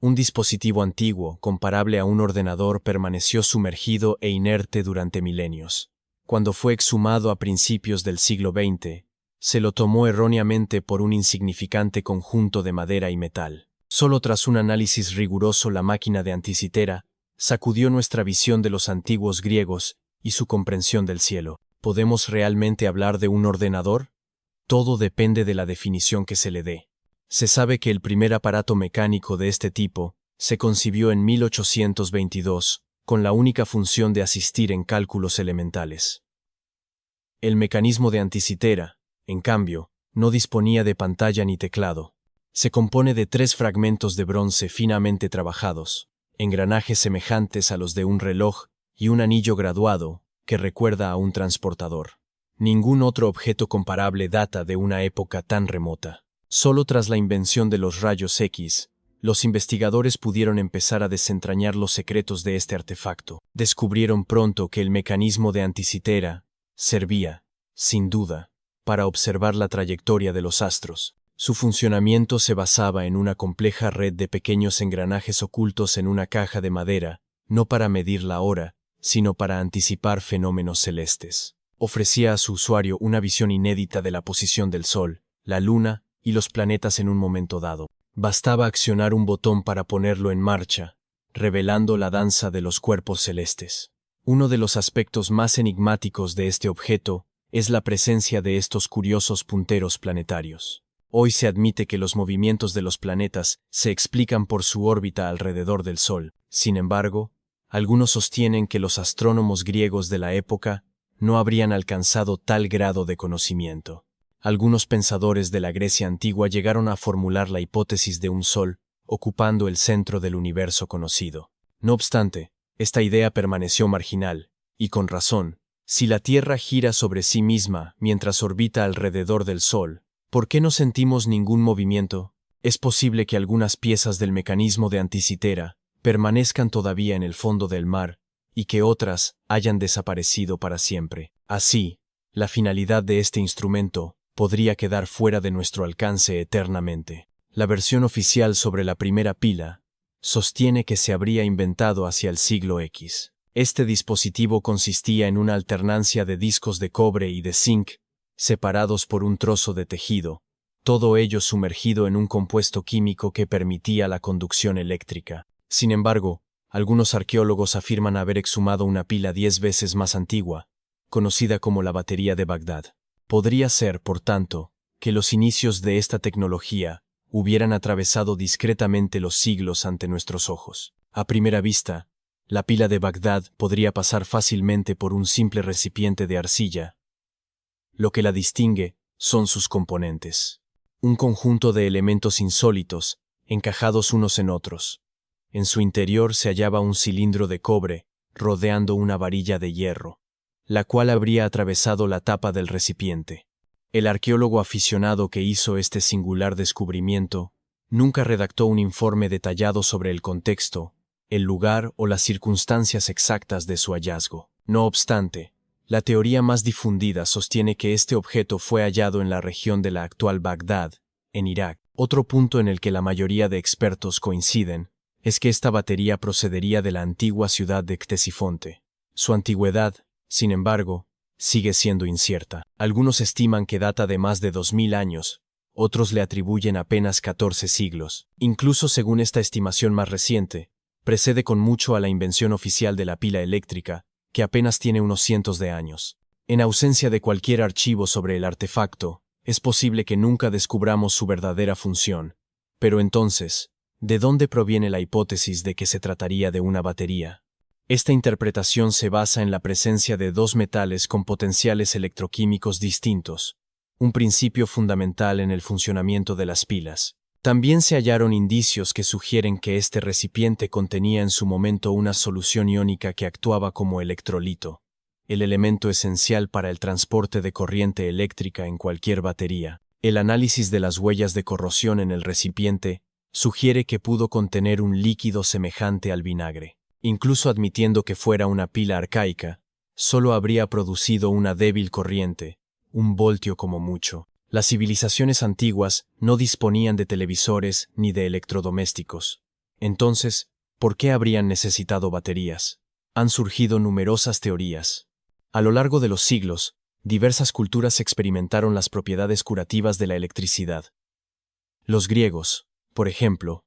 Un dispositivo antiguo, comparable a un ordenador, permaneció sumergido e inerte durante milenios. Cuando fue exhumado a principios del siglo XX, se lo tomó erróneamente por un insignificante conjunto de madera y metal. Solo tras un análisis riguroso, la máquina de Anticitera sacudió nuestra visión de los antiguos griegos y su comprensión del cielo. ¿Podemos realmente hablar de un ordenador? Todo depende de la definición que se le dé. Se sabe que el primer aparato mecánico de este tipo se concibió en 1822, con la única función de asistir en cálculos elementales. El mecanismo de Anticitera, en cambio, no disponía de pantalla ni teclado. Se compone de 3 fragmentos de bronce finamente trabajados, engranajes semejantes a los de un reloj y un anillo graduado que recuerda a un transportador. Ningún otro objeto comparable data de una época tan remota. Solo tras la invención de los rayos X, los investigadores pudieron empezar a desentrañar los secretos de este artefacto. Descubrieron pronto que el mecanismo de Anticitera servía, sin duda, para observar la trayectoria de los astros. Su funcionamiento se basaba en una compleja red de pequeños engranajes ocultos en una caja de madera, no para medir la hora, sino para anticipar fenómenos celestes. Ofrecía a su usuario una visión inédita de la posición del Sol, la Luna y los planetas en un momento dado. Bastaba accionar un botón para ponerlo en marcha, revelando la danza de los cuerpos celestes. Uno de los aspectos más enigmáticos de este objeto es la presencia de estos curiosos punteros planetarios. Hoy se admite que los movimientos de los planetas se explican por su órbita alrededor del Sol. Sin embargo, algunos sostienen que los astrónomos griegos de la época no habrían alcanzado tal grado de conocimiento. Algunos pensadores de la Grecia antigua llegaron a formular la hipótesis de un Sol ocupando el centro del universo conocido. No obstante, esta idea permaneció marginal, y con razón. Si la Tierra gira sobre sí misma mientras orbita alrededor del Sol, ¿por qué no sentimos ningún movimiento? Es posible que algunas piezas del mecanismo de Anticitera permanezcan todavía en el fondo del mar y que otras hayan desaparecido para siempre. Así, la finalidad de este instrumento podría quedar fuera de nuestro alcance eternamente. La versión oficial sobre la primera pila sostiene que se habría inventado hacia el siglo X. Este dispositivo consistía en una alternancia de discos de cobre y de zinc, separados por un trozo de tejido, todo ello sumergido en un compuesto químico que permitía la conducción eléctrica. Sin embargo, algunos arqueólogos afirman haber exhumado una pila 10 veces más antigua, conocida como la batería de Bagdad. Podría ser, por tanto, que los inicios de esta tecnología hubieran atravesado discretamente los siglos ante nuestros ojos. A primera vista, la pila de Bagdad podría pasar fácilmente por un simple recipiente de arcilla. Lo que la distingue son sus componentes. Un conjunto de elementos insólitos, encajados unos en otros. En su interior se hallaba un cilindro de cobre, rodeando una varilla de hierro, la cual habría atravesado la tapa del recipiente. El arqueólogo aficionado que hizo este singular descubrimiento nunca redactó un informe detallado sobre el contexto, el lugar o las circunstancias exactas de su hallazgo. No obstante, la teoría más difundida sostiene que este objeto fue hallado en la región de la actual Bagdad, en Irak. Otro punto en el que la mayoría de expertos coinciden es que esta batería procedería de la antigua ciudad de Ctesifonte. Su antigüedad, sin embargo, sigue siendo incierta. Algunos estiman que data de más de 2000 años, otros le atribuyen apenas 14 siglos. Incluso según esta estimación más reciente, precede con mucho a la invención oficial de la pila eléctrica, que apenas tiene unos cientos de años. En ausencia de cualquier archivo sobre el artefacto, es posible que nunca descubramos su verdadera función. Pero entonces, ¿de dónde proviene la hipótesis de que se trataría de una batería? Esta interpretación se basa en la presencia de dos metales con potenciales electroquímicos distintos, un principio fundamental en el funcionamiento de las pilas. También se hallaron indicios que sugieren que este recipiente contenía en su momento una solución iónica que actuaba como electrolito, el elemento esencial para el transporte de corriente eléctrica en cualquier batería. El análisis de las huellas de corrosión en el recipiente sugiere que pudo contener un líquido semejante al vinagre. Incluso admitiendo que fuera una pila arcaica, solo habría producido una débil corriente, 1 voltio como mucho. Las civilizaciones antiguas no disponían de televisores ni de electrodomésticos. Entonces, ¿por qué habrían necesitado baterías? Han surgido numerosas teorías. A lo largo de los siglos, diversas culturas experimentaron las propiedades curativas de la electricidad. Los griegos, por ejemplo,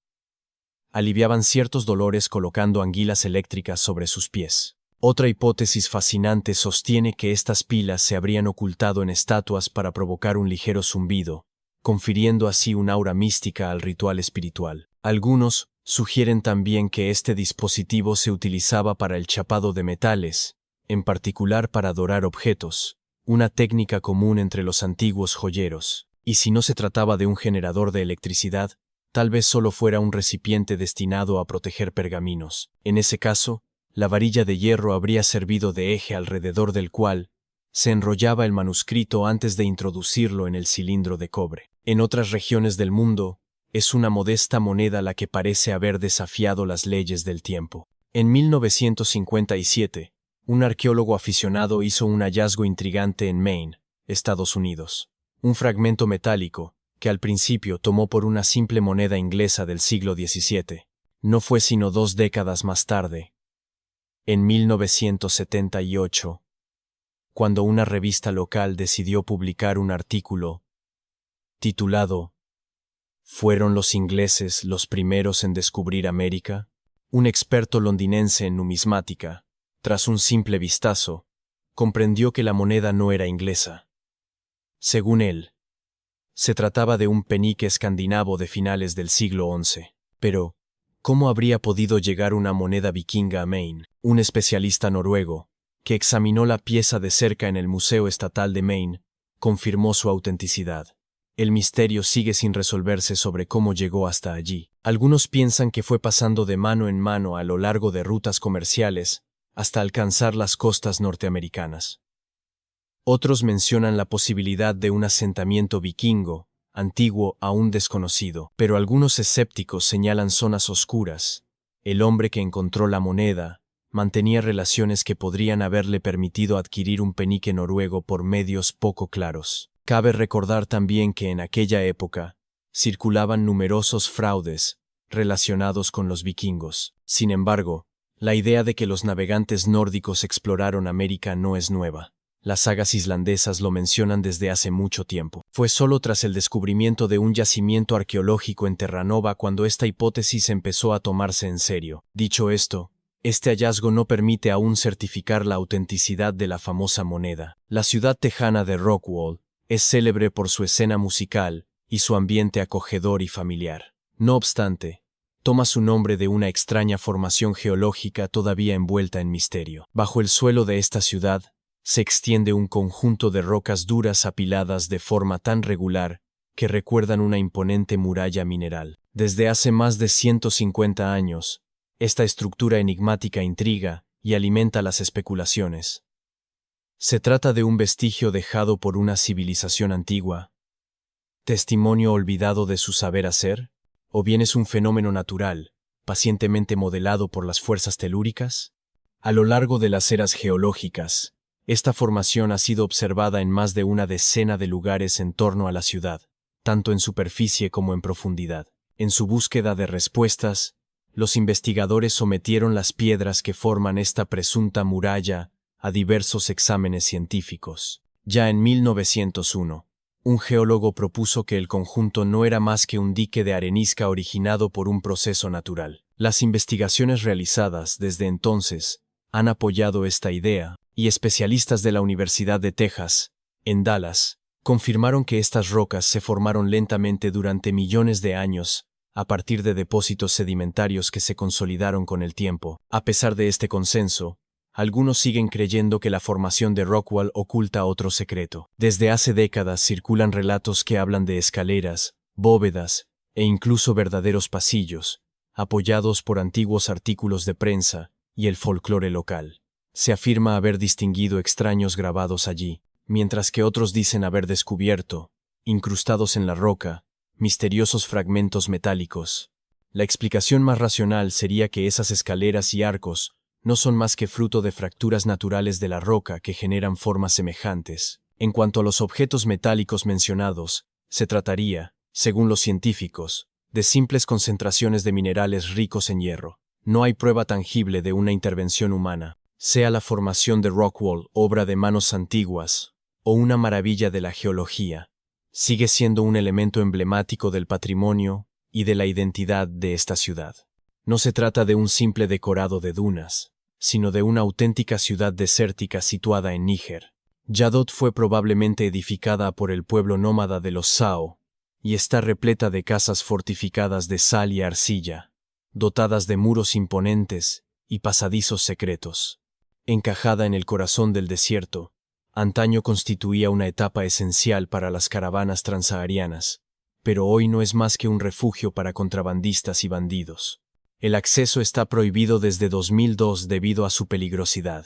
aliviaban ciertos dolores colocando anguilas eléctricas sobre sus pies. Otra hipótesis fascinante sostiene que estas pilas se habrían ocultado en estatuas para provocar un ligero zumbido, confiriendo así un aura mística al ritual espiritual. Algunos sugieren también que este dispositivo se utilizaba para el chapado de metales, en particular para dorar objetos, una técnica común entre los antiguos joyeros. Y si no se trataba de un generador de electricidad, tal vez solo fuera un recipiente destinado a proteger pergaminos. En ese caso, la varilla de hierro habría servido de eje alrededor del cual se enrollaba el manuscrito antes de introducirlo en el cilindro de cobre. En otras regiones del mundo, es una modesta moneda la que parece haber desafiado las leyes del tiempo. En 1957, un arqueólogo aficionado hizo un hallazgo intrigante en Maine, Estados Unidos. Un fragmento metálico, que al principio tomó por una simple moneda inglesa del siglo XVII, no fue sino 2 décadas más tarde, en 1978, cuando una revista local decidió publicar un artículo titulado ¿Fueron los ingleses los primeros en descubrir América? Un experto londinense en numismática, tras un simple vistazo, comprendió que la moneda no era inglesa. Según él, se trataba de un penique escandinavo de finales del siglo XI. Pero, ¿cómo habría podido llegar una moneda vikinga a Maine? Un especialista noruego, que examinó la pieza de cerca en el Museo Estatal de Maine, confirmó su autenticidad. El misterio sigue sin resolverse sobre cómo llegó hasta allí. Algunos piensan que fue pasando de mano en mano a lo largo de rutas comerciales hasta alcanzar las costas norteamericanas. Otros mencionan la posibilidad de un asentamiento vikingo, antiguo aún desconocido, pero algunos escépticos señalan zonas oscuras. El hombre que encontró la moneda mantenía relaciones que podrían haberle permitido adquirir un penique noruego por medios poco claros. Cabe recordar también que en aquella época circulaban numerosos fraudes relacionados con los vikingos. Sin embargo, la idea de que los navegantes nórdicos exploraron América no es nueva. Las sagas islandesas lo mencionan desde hace mucho tiempo. Fue solo tras el descubrimiento de un yacimiento arqueológico en Terranova cuando esta hipótesis empezó a tomarse en serio. Dicho esto, este hallazgo no permite aún certificar la autenticidad de la famosa moneda. La ciudad tejana de Rockwall es célebre por su escena musical y su ambiente acogedor y familiar. No obstante, toma su nombre de una extraña formación geológica todavía envuelta en misterio. Bajo el suelo de esta ciudad, se extiende un conjunto de rocas duras apiladas de forma tan regular que recuerdan una imponente muralla mineral. Desde hace más de 150 años, esta estructura enigmática intriga y alimenta las especulaciones. ¿Se trata de un vestigio dejado por una civilización antigua? ¿Testimonio olvidado de su saber hacer? ¿O bien es un fenómeno natural, pacientemente modelado por las fuerzas telúricas? A lo largo de las eras geológicas, esta formación ha sido observada en más de una decena de lugares en torno a la ciudad, tanto en superficie como en profundidad. En su búsqueda de respuestas, los investigadores sometieron las piedras que forman esta presunta muralla a diversos exámenes científicos. Ya en 1901, un geólogo propuso que el conjunto no era más que un dique de arenisca originado por un proceso natural. Las investigaciones realizadas desde entonces han apoyado esta idea, y especialistas de la Universidad de Texas, en Dallas, confirmaron que estas rocas se formaron lentamente durante millones de años, a partir de depósitos sedimentarios que se consolidaron con el tiempo. A pesar de este consenso, algunos siguen creyendo que la formación de Rockwall oculta otro secreto. Desde hace décadas circulan relatos que hablan de escaleras, bóvedas e incluso verdaderos pasillos, apoyados por antiguos artículos de prensa y el folclore local. Se afirma haber distinguido extraños grabados allí, mientras que otros dicen haber descubierto, incrustados en la roca, misteriosos fragmentos metálicos. La explicación más racional sería que esas escaleras y arcos no son más que fruto de fracturas naturales de la roca que generan formas semejantes. En cuanto a los objetos metálicos mencionados, se trataría, según los científicos, de simples concentraciones de minerales ricos en hierro. No hay prueba tangible de una intervención humana, sea la formación de Rockwall, obra de manos antiguas, o una maravilla de la geología. Sigue siendo un elemento emblemático del patrimonio y de la identidad de esta ciudad. No se trata de un simple decorado de dunas, sino de una auténtica ciudad desértica situada en Níger. Yadot fue probablemente edificada por el pueblo nómada de los Sao, y está repleta de casas fortificadas de sal y arcilla, dotadas de muros imponentes y pasadizos secretos. Encajada en el corazón del desierto, antaño constituía una etapa esencial para las caravanas transsaharianas, pero hoy no es más que un refugio para contrabandistas y bandidos. El acceso está prohibido desde 2002 debido a su peligrosidad,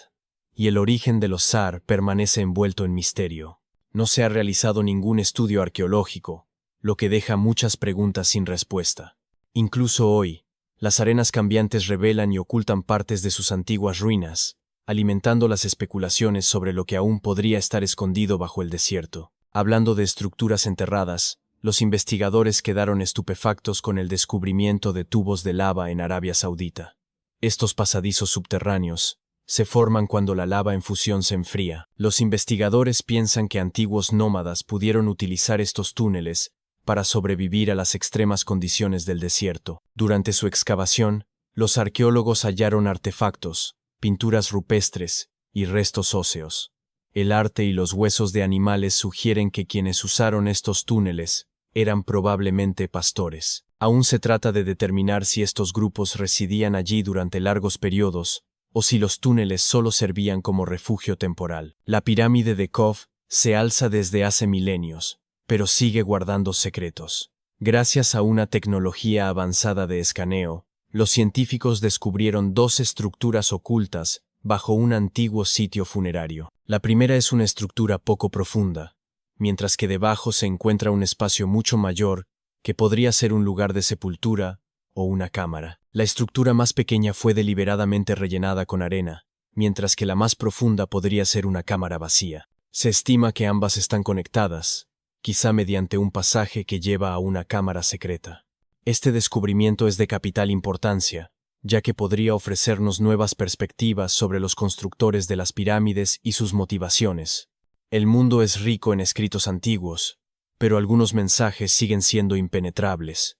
y el origen de los SAR permanece envuelto en misterio. No se ha realizado ningún estudio arqueológico, lo que deja muchas preguntas sin respuesta. Incluso hoy, las arenas cambiantes revelan y ocultan partes de sus antiguas ruinas, alimentando las especulaciones sobre lo que aún podría estar escondido bajo el desierto. Hablando de estructuras enterradas, los investigadores quedaron estupefactos con el descubrimiento de tubos de lava en Arabia Saudita. Estos pasadizos subterráneos se forman cuando la lava en fusión se enfría. Los investigadores piensan que antiguos nómadas pudieron utilizar estos túneles para sobrevivir a las extremas condiciones del desierto. Durante su excavación, los arqueólogos hallaron artefactos, pinturas rupestres y restos óseos. El arte y los huesos de animales sugieren que quienes usaron estos túneles eran probablemente pastores. Aún se trata de determinar si estos grupos residían allí durante largos periodos o si los túneles solo servían como refugio temporal. La pirámide de Khof se alza desde hace milenios, pero sigue guardando secretos. Gracias a una tecnología avanzada de escaneo, los científicos descubrieron dos estructuras ocultas bajo un antiguo sitio funerario. La primera es una estructura poco profunda, mientras que debajo se encuentra un espacio mucho mayor que podría ser un lugar de sepultura o una cámara. La estructura más pequeña fue deliberadamente rellenada con arena, mientras que la más profunda podría ser una cámara vacía. Se estima que ambas están conectadas, quizá mediante un pasaje que lleva a una cámara secreta. Este descubrimiento es de capital importancia, ya que podría ofrecernos nuevas perspectivas sobre los constructores de las pirámides y sus motivaciones. El mundo es rico en escritos antiguos, pero algunos mensajes siguen siendo impenetrables.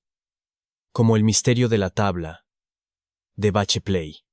Como el misterio de la tabla de Bachepley.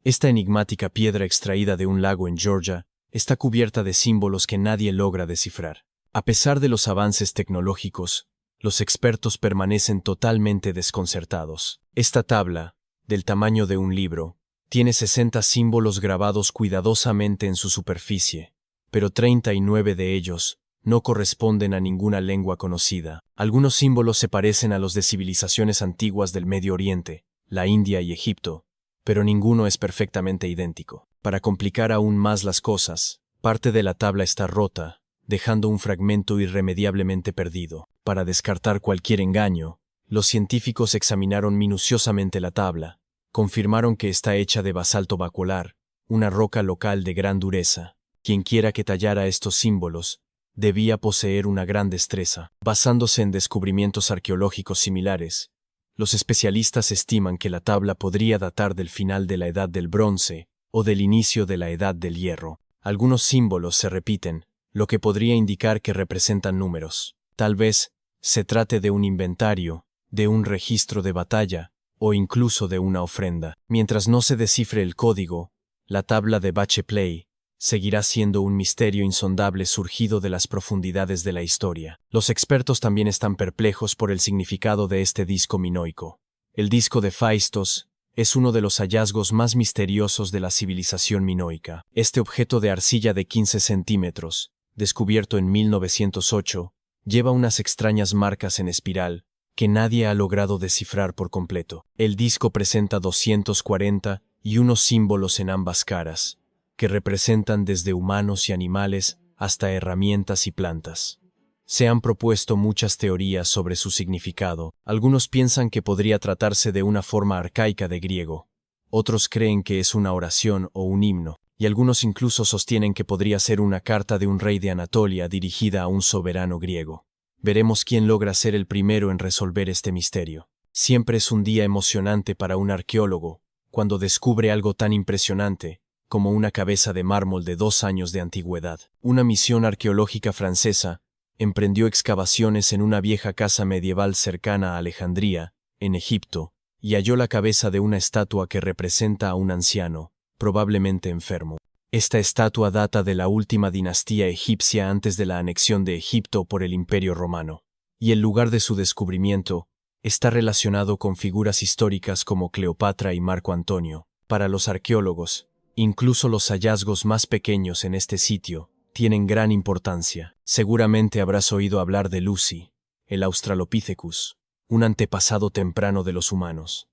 Esta enigmática piedra extraída de un lago en Georgia está cubierta de símbolos que nadie logra descifrar. A pesar de los avances tecnológicos, los expertos permanecen totalmente desconcertados. Esta tabla, del tamaño de un libro, tiene 60 símbolos grabados cuidadosamente en su superficie, pero 39 de ellos no corresponden a ninguna lengua conocida. Algunos símbolos se parecen a los de civilizaciones antiguas del Medio Oriente, la India y Egipto, pero ninguno es perfectamente idéntico. Para complicar aún más las cosas, parte de la tabla está rota, dejando un fragmento irremediablemente perdido. Para descartar cualquier engaño, los científicos examinaron minuciosamente la tabla, confirmaron que está hecha de basalto bacular, una roca local de gran dureza. Quienquiera que tallara estos símbolos debía poseer una gran destreza. Basándose en descubrimientos arqueológicos similares, los especialistas estiman que la tabla podría datar del final de la Edad del Bronce o del inicio de la Edad del Hierro. Algunos símbolos se repiten, lo que podría indicar que representan números. Tal vez se trate de un inventario, de un registro de batalla, o incluso de una ofrenda. Mientras no se descifre el código, la tabla de Bachepley seguirá siendo un misterio insondable surgido de las profundidades de la historia. Los expertos también están perplejos por el significado de este disco minoico. El disco de Phaistos es uno de los hallazgos más misteriosos de la civilización minoica. Este objeto de arcilla de 15 centímetros, descubierto en 1908, lleva unas extrañas marcas en espiral que nadie ha logrado descifrar por completo. El disco presenta 240 y unos símbolos en ambas caras, que representan desde humanos y animales hasta herramientas y plantas. Se han propuesto muchas teorías sobre su significado. Algunos piensan que podría tratarse de una forma arcaica de griego, otros creen que es una oración o un himno, y algunos incluso sostienen que podría ser una carta de un rey de Anatolia dirigida a un soberano griego. Veremos quién logra ser el primero en resolver este misterio. Siempre es un día emocionante para un arqueólogo, cuando descubre algo tan impresionante como una cabeza de mármol de 2 años de antigüedad. Una misión arqueológica francesa emprendió excavaciones en una vieja casa medieval cercana a Alejandría, en Egipto, y halló la cabeza de una estatua que representa a un anciano, probablemente enfermo. Esta estatua data de la última dinastía egipcia antes de la anexión de Egipto por el Imperio Romano, y el lugar de su descubrimiento está relacionado con figuras históricas como Cleopatra y Marco Antonio. Para los arqueólogos, incluso los hallazgos más pequeños en este sitio tienen gran importancia. Seguramente habrás oído hablar de Lucy, el Australopithecus, un antepasado temprano de los humanos.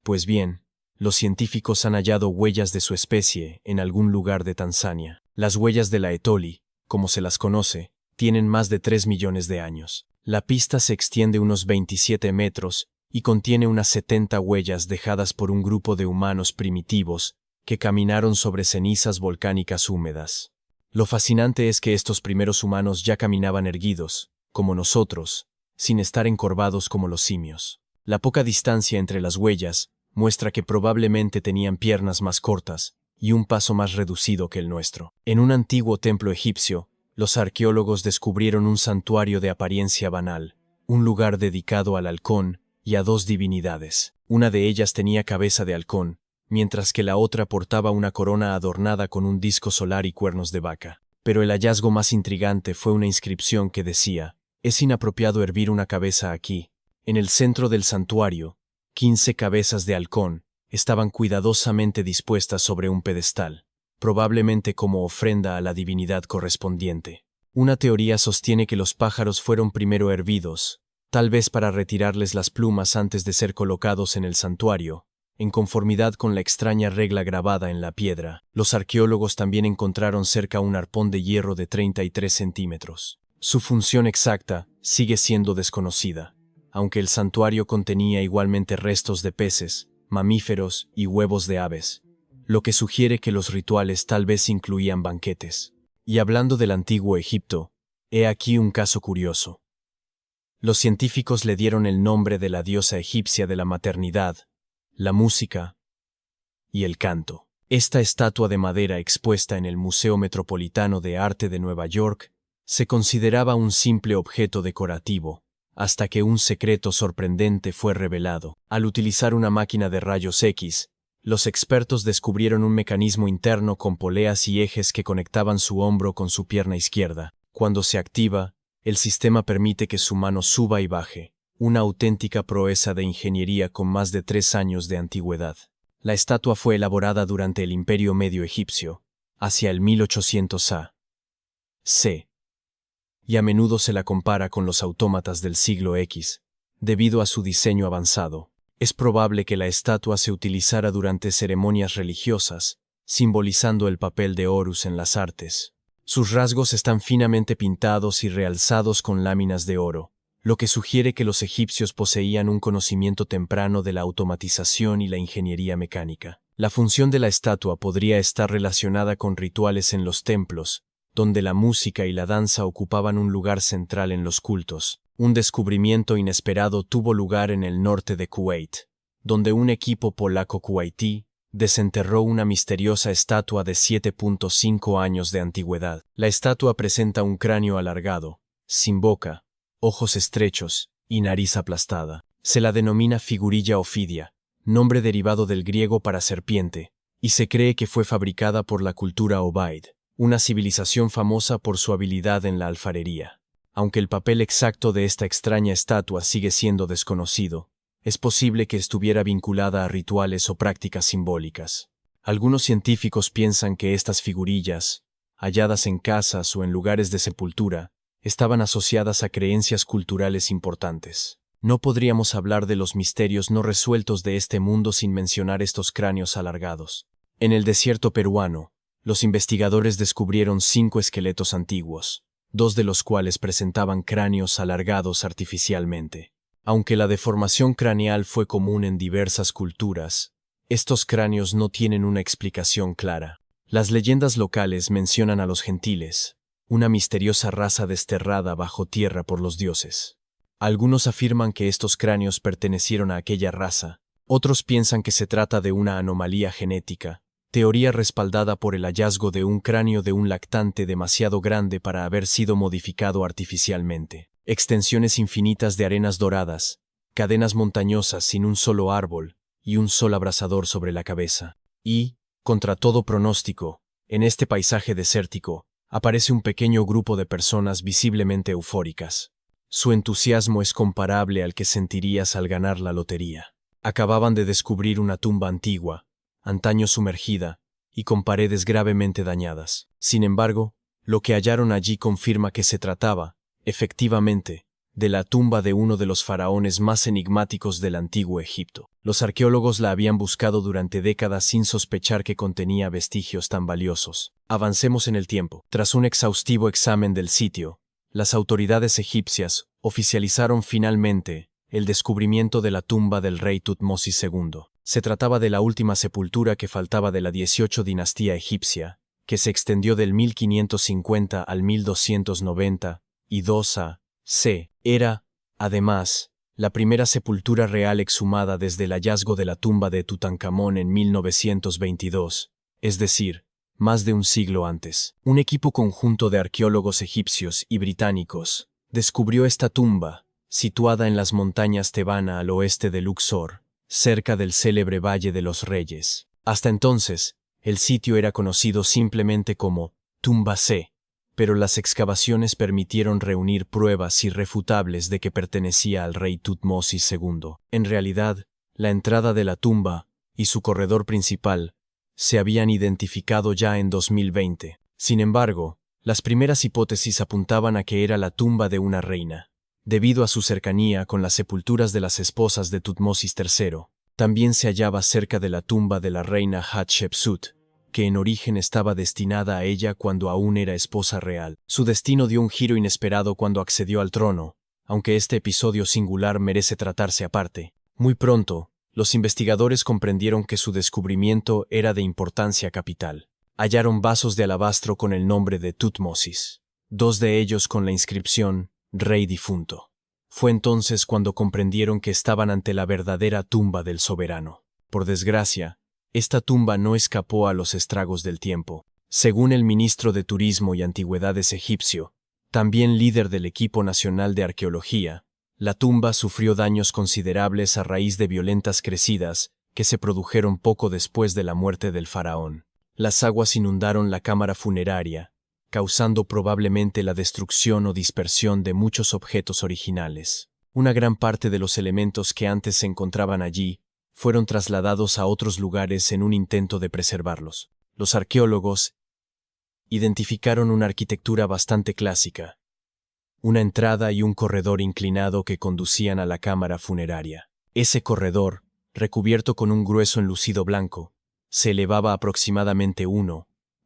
Pues bien, los científicos han hallado huellas de su especie en algún lugar de Tanzania. Las huellas de la Etoli, como se las conoce, tienen más de 3 millones de años. La pista se extiende unos 27 metros y contiene unas 70 huellas dejadas por un grupo de humanos primitivos que caminaron sobre cenizas volcánicas húmedas. Lo fascinante es que estos primeros humanos ya caminaban erguidos, como nosotros, sin estar encorvados como los simios. La poca distancia entre las huellas muestra que probablemente tenían piernas más cortas y un paso más reducido que el nuestro. En un antiguo templo egipcio, los arqueólogos descubrieron un santuario de apariencia banal, un lugar dedicado al halcón y a 2 divinidades. Una de ellas tenía cabeza de halcón, mientras que la otra portaba una corona adornada con un disco solar y cuernos de vaca. Pero el hallazgo más intrigante fue una inscripción que decía: «Es inapropiado hervir una cabeza aquí». En el centro del santuario, 15 cabezas de halcón estaban cuidadosamente dispuestas sobre un pedestal, probablemente como ofrenda a la divinidad correspondiente. Una teoría sostiene que los pájaros fueron primero hervidos, tal vez para retirarles las plumas antes de ser colocados en el santuario, en conformidad con la extraña regla grabada en la piedra. Los arqueólogos también encontraron cerca un arpón de hierro de 33 centímetros. Su función exacta sigue siendo desconocida, aunque el santuario contenía igualmente restos de peces, mamíferos y huevos de aves, lo que sugiere que los rituales tal vez incluían banquetes. Y hablando del antiguo Egipto, he aquí un caso curioso. Los científicos le dieron el nombre de la diosa egipcia de la maternidad, la música y el canto. Esta estatua de madera expuesta en el Museo Metropolitano de Arte de Nueva York se consideraba un simple objeto decorativo, hasta que un secreto sorprendente fue revelado. Al utilizar una máquina de rayos X, los expertos descubrieron un mecanismo interno con poleas y ejes que conectaban su hombro con su pierna izquierda. Cuando se activa, el sistema permite que su mano suba y baje, una auténtica proeza de ingeniería con más de 3 años de antigüedad. La estatua fue elaborada durante el Imperio Medio Egipcio, hacia el 1800 a.C., y a menudo se la compara con los autómatas del siglo X, debido a su diseño avanzado. Es probable que la estatua se utilizara durante ceremonias religiosas, simbolizando el papel de Horus en las artes. Sus rasgos están finamente pintados y realzados con láminas de oro, lo que sugiere que los egipcios poseían un conocimiento temprano de la automatización y la ingeniería mecánica. La función de la estatua podría estar relacionada con rituales en los templos, donde la música y la danza ocupaban un lugar central en los cultos. Un descubrimiento inesperado tuvo lugar en el norte de Kuwait, donde un equipo polaco-kuwaití desenterró una misteriosa estatua de 7.5 años de antigüedad. La estatua presenta un cráneo alargado, sin boca, ojos estrechos y nariz aplastada. Se la denomina figurilla ofidia, nombre derivado del griego para serpiente, y se cree que fue fabricada por la cultura Obaid, una civilización famosa por su habilidad en la alfarería. Aunque el papel exacto de esta extraña estatua sigue siendo desconocido, es posible que estuviera vinculada a rituales o prácticas simbólicas. Algunos científicos piensan que estas figurillas, halladas en casas o en lugares de sepultura, estaban asociadas a creencias culturales importantes. No podríamos hablar de los misterios no resueltos de este mundo sin mencionar estos cráneos alargados. En el desierto peruano, los investigadores descubrieron 5 esqueletos antiguos, 2 de los cuales presentaban cráneos alargados artificialmente. Aunque la deformación craneal fue común en diversas culturas, estos cráneos no tienen una explicación clara. Las leyendas locales mencionan a los gentiles, una misteriosa raza desterrada bajo tierra por los dioses. Algunos afirman que estos cráneos pertenecieron a aquella raza, otros piensan que se trata de una anomalía genética, teoría respaldada por el hallazgo de un cráneo de un lactante demasiado grande para haber sido modificado artificialmente. Extensiones infinitas de arenas doradas, cadenas montañosas sin un solo árbol y un solo abrasador sobre la cabeza. Y, contra todo pronóstico, en este paisaje desértico, aparece un pequeño grupo de personas visiblemente eufóricas. Su entusiasmo es comparable al que sentirías al ganar la lotería. Acababan de descubrir una tumba antigua, antaño sumergida, y con paredes gravemente dañadas. Sin embargo, lo que hallaron allí confirma que se trataba, efectivamente, de la tumba de uno de los faraones más enigmáticos del antiguo Egipto. Los arqueólogos la habían buscado durante décadas sin sospechar que contenía vestigios tan valiosos. Avancemos en el tiempo. Tras un exhaustivo examen del sitio, las autoridades egipcias oficializaron finalmente el descubrimiento de la tumba del rey Tutmosis II. Se trataba de la última sepultura que faltaba de la 18 dinastía egipcia, que se extendió del 1550 al 1292 a.C. Era, además, la primera sepultura real exhumada desde el hallazgo de la tumba de Tutankamón en 1922, es decir, más de un siglo antes. Un equipo conjunto de arqueólogos egipcios y británicos descubrió esta tumba, situada en las montañas Tebana al oeste de Luxor, cerca del célebre Valle de los Reyes. Hasta entonces, el sitio era conocido simplemente como Tumba C, pero las excavaciones permitieron reunir pruebas irrefutables de que pertenecía al rey Tutmosis II. En realidad, la entrada de la tumba y su corredor principal se habían identificado ya en 2020. Sin embargo, las primeras hipótesis apuntaban a que era la tumba de una reina, debido a su cercanía con las sepulturas de las esposas de Tutmosis III. También se hallaba cerca de la tumba de la reina Hatshepsut, que en origen estaba destinada a ella cuando aún era esposa real. Su destino dio un giro inesperado cuando accedió al trono, aunque este episodio singular merece tratarse aparte. Muy pronto, los investigadores comprendieron que su descubrimiento era de importancia capital. Hallaron vasos de alabastro con el nombre de Tutmosis, 2 de ellos con la inscripción Rey difunto. Fue entonces cuando comprendieron que estaban ante la verdadera tumba del soberano. Por desgracia, esta tumba no escapó a los estragos del tiempo. Según el ministro de Turismo y Antigüedades egipcio, también líder del equipo nacional de arqueología, la tumba sufrió daños considerables a raíz de violentas crecidas que se produjeron poco después de la muerte del faraón. Las aguas inundaron la cámara funeraria, causando probablemente la destrucción o dispersión de muchos objetos originales. Una gran parte de los elementos que antes se encontraban allí fueron trasladados a otros lugares en un intento de preservarlos. Los arqueólogos identificaron una arquitectura bastante clásica, una entrada y un corredor inclinado que conducían a la cámara funeraria. Ese corredor, recubierto con un grueso enlucido blanco, se elevaba aproximadamente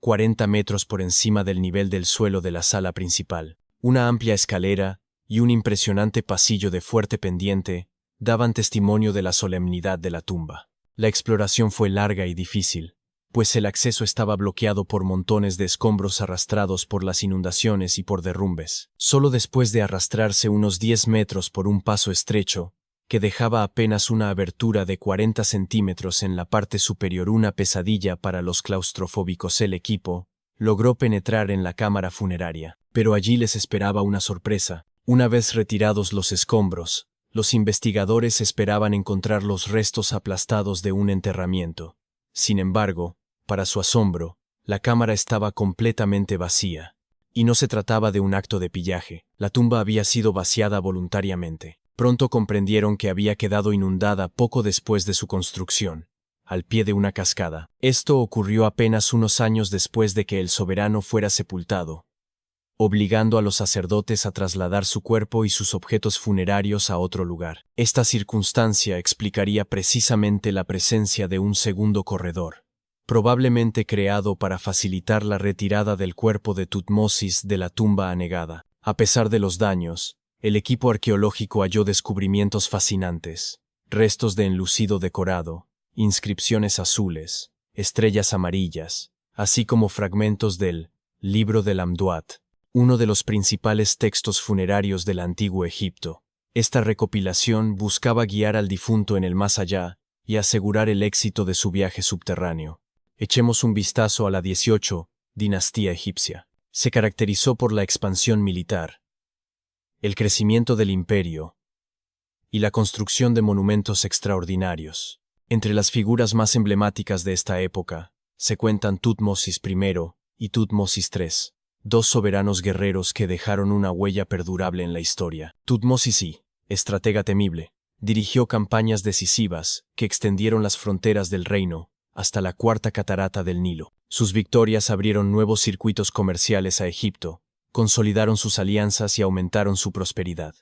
40 metros por encima del nivel del suelo de la sala principal. Una amplia escalera y un impresionante pasillo de fuerte pendiente daban testimonio de la solemnidad de la tumba. La exploración fue larga y difícil, pues el acceso estaba bloqueado por montones de escombros arrastrados por las inundaciones y por derrumbes. Solo después de arrastrarse unos 10 metros por un paso estrecho, que dejaba apenas una abertura de 40 centímetros en la parte superior, una pesadilla para los claustrofóbicos, el equipo logró penetrar en la cámara funeraria. Pero allí les esperaba una sorpresa. Una vez retirados los escombros, los investigadores esperaban encontrar los restos aplastados de un enterramiento. Sin embargo, para su asombro, la cámara estaba completamente vacía. Y no se trataba de un acto de pillaje. La tumba había sido vaciada voluntariamente. Pronto comprendieron que había quedado inundada poco después de su construcción, al pie de una cascada. Esto ocurrió apenas unos años después de que el soberano fuera sepultado, obligando a los sacerdotes a trasladar su cuerpo y sus objetos funerarios a otro lugar. Esta circunstancia explicaría precisamente la presencia de un segundo corredor, probablemente creado para facilitar la retirada del cuerpo de Tutmosis de la tumba anegada. A pesar de los daños, el equipo arqueológico halló descubrimientos fascinantes: restos de enlucido decorado, inscripciones azules, estrellas amarillas, así como fragmentos del Libro del Amduat, uno de los principales textos funerarios del antiguo Egipto. Esta recopilación buscaba guiar al difunto en el más allá y asegurar el éxito de su viaje subterráneo. Echemos un vistazo a la 18, dinastía egipcia. Se caracterizó por la expansión militar, el crecimiento del imperio y la construcción de monumentos extraordinarios. Entre las figuras más emblemáticas de esta época se cuentan Tutmosis I y Tutmosis III, dos soberanos guerreros que dejaron una huella perdurable en la historia. Tutmosis I, estratega temible, dirigió campañas decisivas que extendieron las fronteras del reino hasta la cuarta catarata del Nilo. Sus victorias abrieron nuevos circuitos comerciales a Egipto, consolidaron sus alianzas y aumentaron su prosperidad.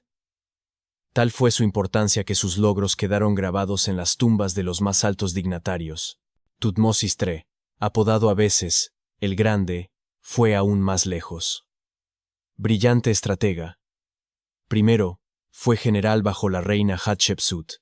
Tal fue su importancia que sus logros quedaron grabados en las tumbas de los más altos dignatarios. Tutmosis III, apodado a veces el Grande, fue aún más lejos. Brillante estratega. Primero, fue general bajo la reina Hatshepsut.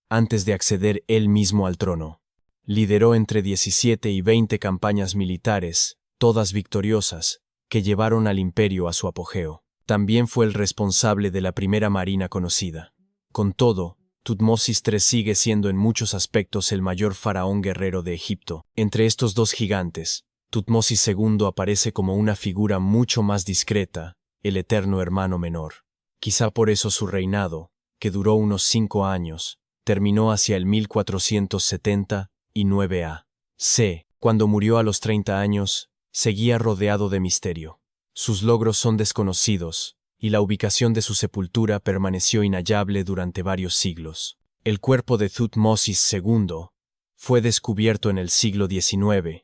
Antes de acceder él mismo al trono, lideró entre 17 y 20 campañas militares, todas victoriosas, que llevaron al imperio a su apogeo. También fue el responsable de la primera marina conocida. Con todo, Tutmosis III sigue siendo en muchos aspectos el mayor faraón guerrero de Egipto. Entre estos dos gigantes, Tutmosis II aparece como una figura mucho más discreta, el eterno hermano menor. Quizá por eso su reinado, que duró unos 5 años, terminó hacia el 1479 a.C. Cuando murió a los 30 años, seguía rodeado de misterio. Sus logros son desconocidos, y la ubicación de su sepultura permaneció inhallable durante varios siglos. El cuerpo de Tutmosis II fue descubierto en el siglo XIX.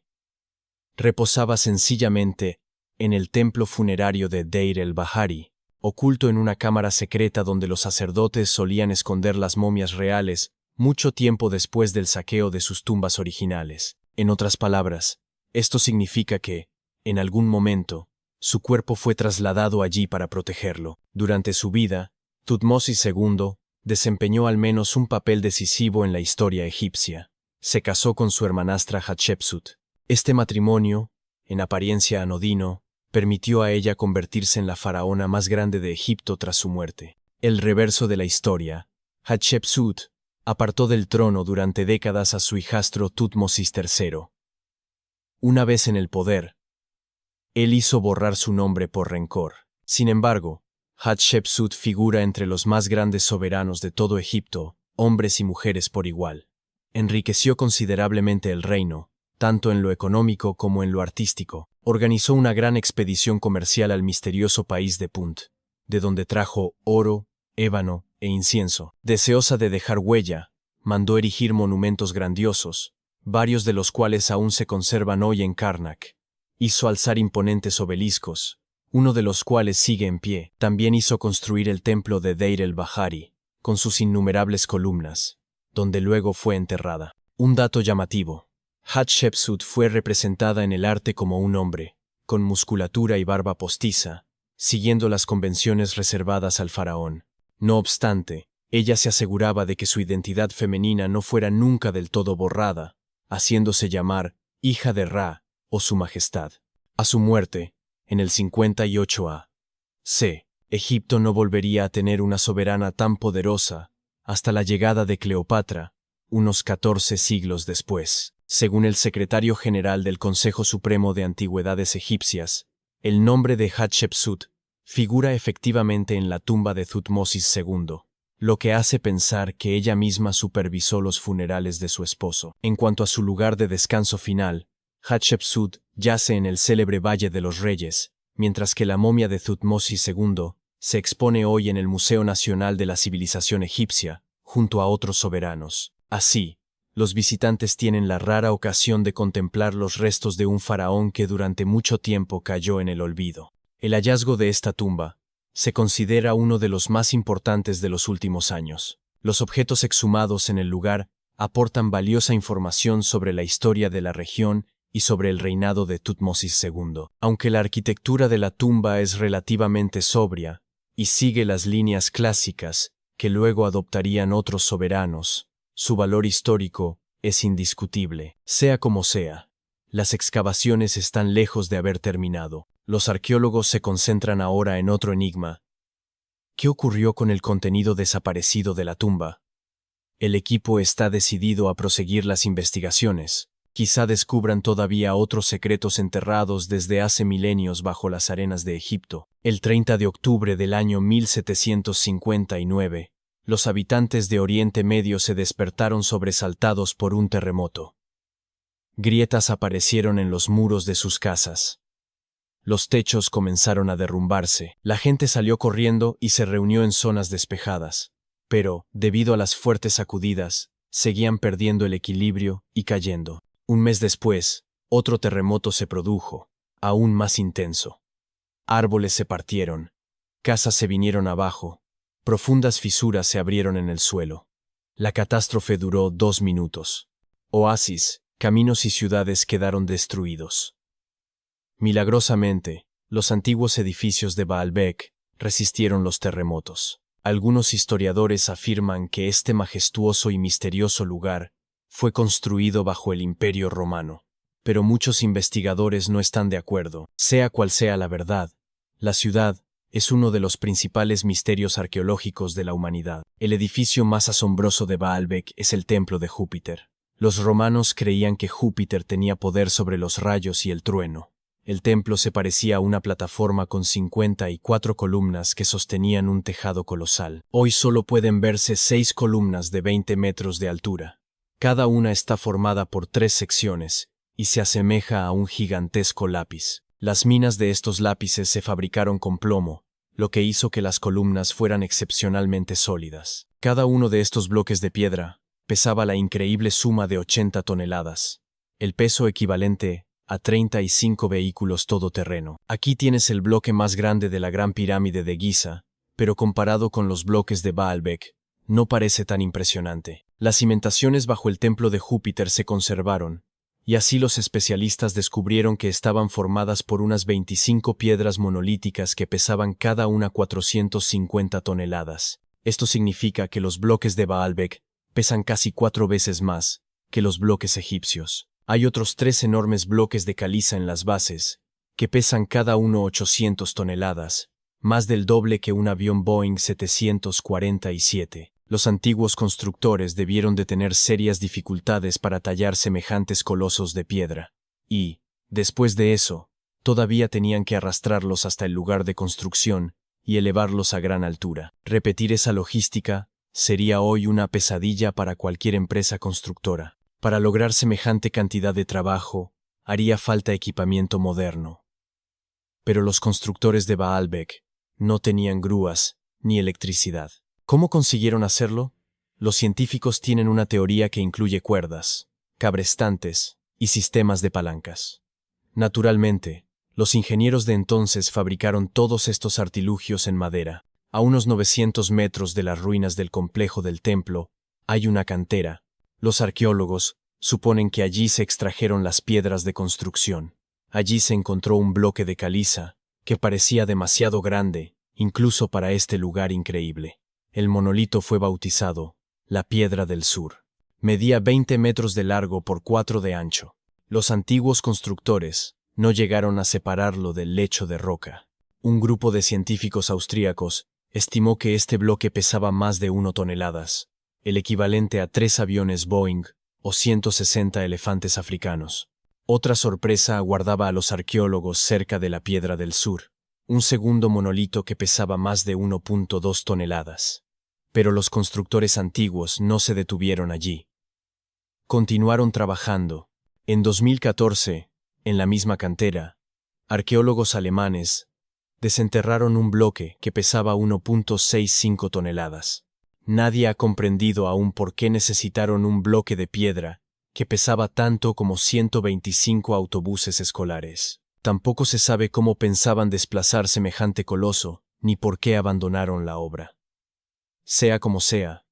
Reposaba sencillamente en el templo funerario de Deir el-Bahari, oculto en una cámara secreta donde los sacerdotes solían esconder las momias reales mucho tiempo después del saqueo de sus tumbas originales. En otras palabras, esto significa que, en algún momento, su cuerpo fue trasladado allí para protegerlo. Durante su vida, Tutmosis II desempeñó al menos un papel decisivo en la historia egipcia. Se casó con su hermanastra Hatshepsut. Este matrimonio, en apariencia anodino, permitió a ella convertirse en la faraona más grande de Egipto tras su muerte. El reverso de la historia. Hatshepsut apartó del trono durante décadas a su hijastro Tutmosis III. Una vez en el poder, él hizo borrar su nombre por rencor. Sin embargo, Hatshepsut figura entre los más grandes soberanos de todo Egipto, hombres y mujeres por igual. Enriqueció considerablemente el reino, tanto en lo económico como en lo artístico. Organizó una gran expedición comercial al misterioso país de Punt, de donde trajo oro, ébano e incienso. Deseosa de dejar huella, mandó erigir monumentos grandiosos, varios de los cuales aún se conservan hoy en Karnak. Hizo alzar imponentes obeliscos, uno de los cuales sigue en pie. También hizo construir el templo de Deir el-Bahari, con sus innumerables columnas, donde luego fue enterrada. Un dato llamativo. Hatshepsut fue representada en el arte como un hombre, con musculatura y barba postiza, siguiendo las convenciones reservadas al faraón. No obstante, ella se aseguraba de que su identidad femenina no fuera nunca del todo borrada, haciéndose llamar hija de Ra o su majestad. A su muerte, en el 58 a.C., Egipto no volvería a tener una soberana tan poderosa hasta la llegada de Cleopatra, unos 14 siglos después. Según el secretario general del Consejo Supremo de Antigüedades Egipcias, el nombre de Hatshepsut figura efectivamente en la tumba de Tutmosis II, lo que hace pensar que ella misma supervisó los funerales de su esposo. En cuanto a su lugar de descanso final, Hatshepsut yace en el célebre Valle de los Reyes, mientras que la momia de Tutmosis II se expone hoy en el Museo Nacional de la Civilización Egipcia, junto a otros soberanos. Así, los visitantes tienen la rara ocasión de contemplar los restos de un faraón que durante mucho tiempo cayó en el olvido. El hallazgo de esta tumba se considera uno de los más importantes de los últimos años. Los objetos exhumados en el lugar aportan valiosa información sobre la historia de la región y sobre el reinado de Tutmosis II. Aunque la arquitectura de la tumba es relativamente sobria y sigue las líneas clásicas que luego adoptarían otros soberanos, su valor histórico es indiscutible. Sea como sea, las excavaciones están lejos de haber terminado. Los arqueólogos se concentran ahora en otro enigma: ¿Qué ocurrió con el contenido desaparecido de la tumba? El equipo está decidido a proseguir las investigaciones. Quizá descubran todavía otros secretos enterrados desde hace milenios bajo las arenas de Egipto. El 30 de octubre del año 1759, los habitantes de Oriente Medio se despertaron sobresaltados por un terremoto. Grietas aparecieron en los muros de sus casas. Los techos comenzaron a derrumbarse. La gente salió corriendo y se reunió en zonas despejadas. Pero, debido a las fuertes sacudidas, seguían perdiendo el equilibrio y cayendo. Un mes después, otro terremoto se produjo, aún más intenso. Árboles se partieron, casas se vinieron abajo, profundas fisuras se abrieron en el suelo. La catástrofe duró 2 minutos. Oasis, caminos y ciudades quedaron destruidos. Milagrosamente, los antiguos edificios de Baalbek resistieron los terremotos. Algunos historiadores afirman que este majestuoso y misterioso lugar fue construido bajo el Imperio Romano. Pero muchos investigadores no están de acuerdo. Sea cual sea la verdad, la ciudad es uno de los principales misterios arqueológicos de la humanidad. El edificio más asombroso de Baalbek es el templo de Júpiter. Los romanos creían que Júpiter tenía poder sobre los rayos y el trueno. El templo se parecía a una plataforma con 54 columnas que sostenían un tejado colosal. Hoy solo pueden verse 6 columnas de 20 metros de altura. Cada una está formada por 3 secciones y se asemeja a un gigantesco lápiz. Las minas de estos lápices se fabricaron con plomo, lo que hizo que las columnas fueran excepcionalmente sólidas. Cada uno de estos bloques de piedra pesaba la increíble suma de 80 toneladas, el peso equivalente a 35 vehículos todoterreno. Aquí tienes el bloque más grande de la Gran Pirámide de Giza, pero comparado con los bloques de Baalbek, no parece tan impresionante. Las cimentaciones bajo el templo de Júpiter se conservaron, y así los especialistas descubrieron que estaban formadas por unas 25 piedras monolíticas que pesaban cada una 450 toneladas. Esto significa que los bloques de Baalbek pesan casi 4 veces más que los bloques egipcios. Hay otros 3 enormes bloques de caliza en las bases, que pesan cada uno 800 toneladas, más del doble que un avión Boeing 747. Los antiguos constructores debieron de tener serias dificultades para tallar semejantes colosos de piedra, y, después de eso, todavía tenían que arrastrarlos hasta el lugar de construcción y elevarlos a gran altura. Repetir esa logística sería hoy una pesadilla para cualquier empresa constructora. Para lograr semejante cantidad de trabajo, haría falta equipamiento moderno. Pero los constructores de Baalbek no tenían grúas ni electricidad. ¿Cómo consiguieron hacerlo? Los científicos tienen una teoría que incluye cuerdas, cabrestantes y sistemas de palancas. Naturalmente, los ingenieros de entonces fabricaron todos estos artilugios en madera. A unos 900 metros de las ruinas del complejo del templo hay una cantera. Los arqueólogos suponen que allí se extrajeron las piedras de construcción. Allí se encontró un bloque de caliza que parecía demasiado grande, incluso para este lugar increíble. El monolito fue bautizado la Piedra del Sur. Medía 20 metros de largo por 4 de ancho. Los antiguos constructores no llegaron a separarlo del lecho de roca. Un grupo de científicos austríacos estimó que este bloque pesaba más de 1 toneladas, el equivalente a 3 aviones Boeing o 160 elefantes africanos. Otra sorpresa aguardaba a los arqueólogos cerca de la Piedra del Sur, un segundo monolito que pesaba más de 1.2 toneladas. Pero los constructores antiguos no se detuvieron allí. Continuaron trabajando. En 2014, en la misma cantera, arqueólogos alemanes desenterraron un bloque que pesaba 1.65 toneladas. Nadie ha comprendido aún por qué necesitaron un bloque de piedra que pesaba tanto como 125 autobuses escolares. Tampoco se sabe cómo pensaban desplazar semejante coloso, ni por qué abandonaron la obra. Sea como sea,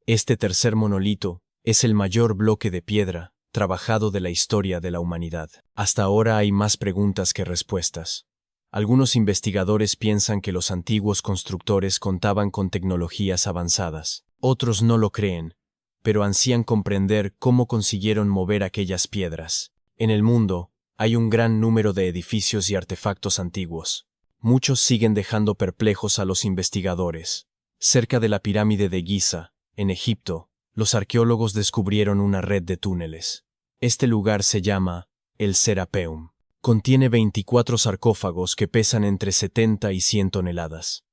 este tercer monolito es el mayor bloque de piedra trabajado de la historia de la humanidad. Hasta ahora hay más preguntas que respuestas. Algunos investigadores piensan que los antiguos constructores contaban con tecnologías avanzadas. Otros no lo creen, pero ansían comprender cómo consiguieron mover aquellas piedras. En el mundo hay un gran número de edificios y artefactos antiguos. muchos siguen dejando perplejos a los investigadores. Cerca de la pirámide de Giza, en Egipto, los arqueólogos descubrieron una red de túneles. Este lugar se llama el Serapeum. Contiene 24 sarcófagos que pesan entre 70 y 100 toneladas.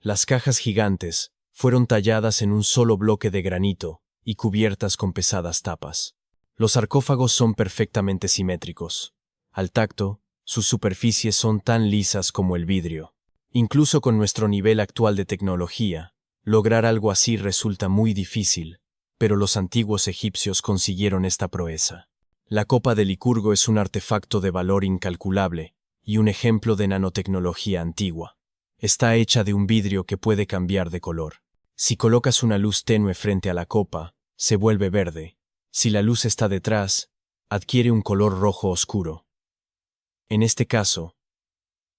Las cajas gigantes fueron talladas en un solo bloque de granito y cubiertas con pesadas tapas. Los sarcófagos son perfectamente simétricos. Al tacto, sus superficies son tan lisas como el vidrio. Incluso con nuestro nivel actual de tecnología, lograr algo así resulta muy difícil, pero los antiguos egipcios consiguieron esta proeza. La copa de Licurgo es un artefacto de valor incalculable y un ejemplo de nanotecnología antigua. Está hecha de un vidrio que puede cambiar de color. Si colocas una luz tenue frente a la copa, se vuelve verde. Si la luz está detrás, adquiere un color rojo oscuro. En este caso,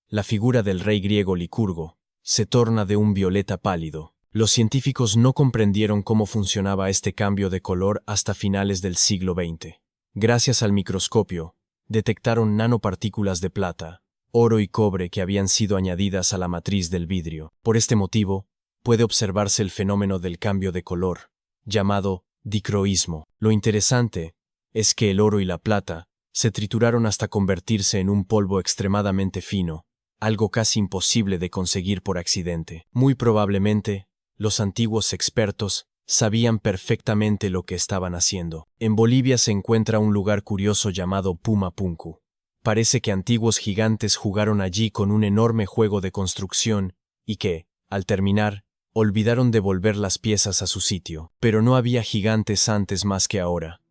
la figura del rey griego Licurgo se torna de un violeta pálido. Los científicos no comprendieron cómo funcionaba este cambio de color hasta finales del siglo XX. Gracias al microscopio, detectaron nanopartículas de plata, oro y cobre que habían sido añadidas a la matriz del vidrio. Por este motivo, puede observarse el fenómeno del cambio de color, llamado dicroísmo. Lo interesante es que el oro y la plata se trituraron hasta convertirse en un polvo extremadamente fino, algo casi imposible de conseguir por accidente. Muy probablemente, los antiguos expertos sabían perfectamente lo que estaban haciendo. En Bolivia se encuentra un lugar curioso llamado Pumapunku. Parece que antiguos gigantes jugaron allí con un enorme juego de construcción y que, al terminar, olvidaron devolver las piezas a su sitio. Pero no había gigantes antes más que ahora.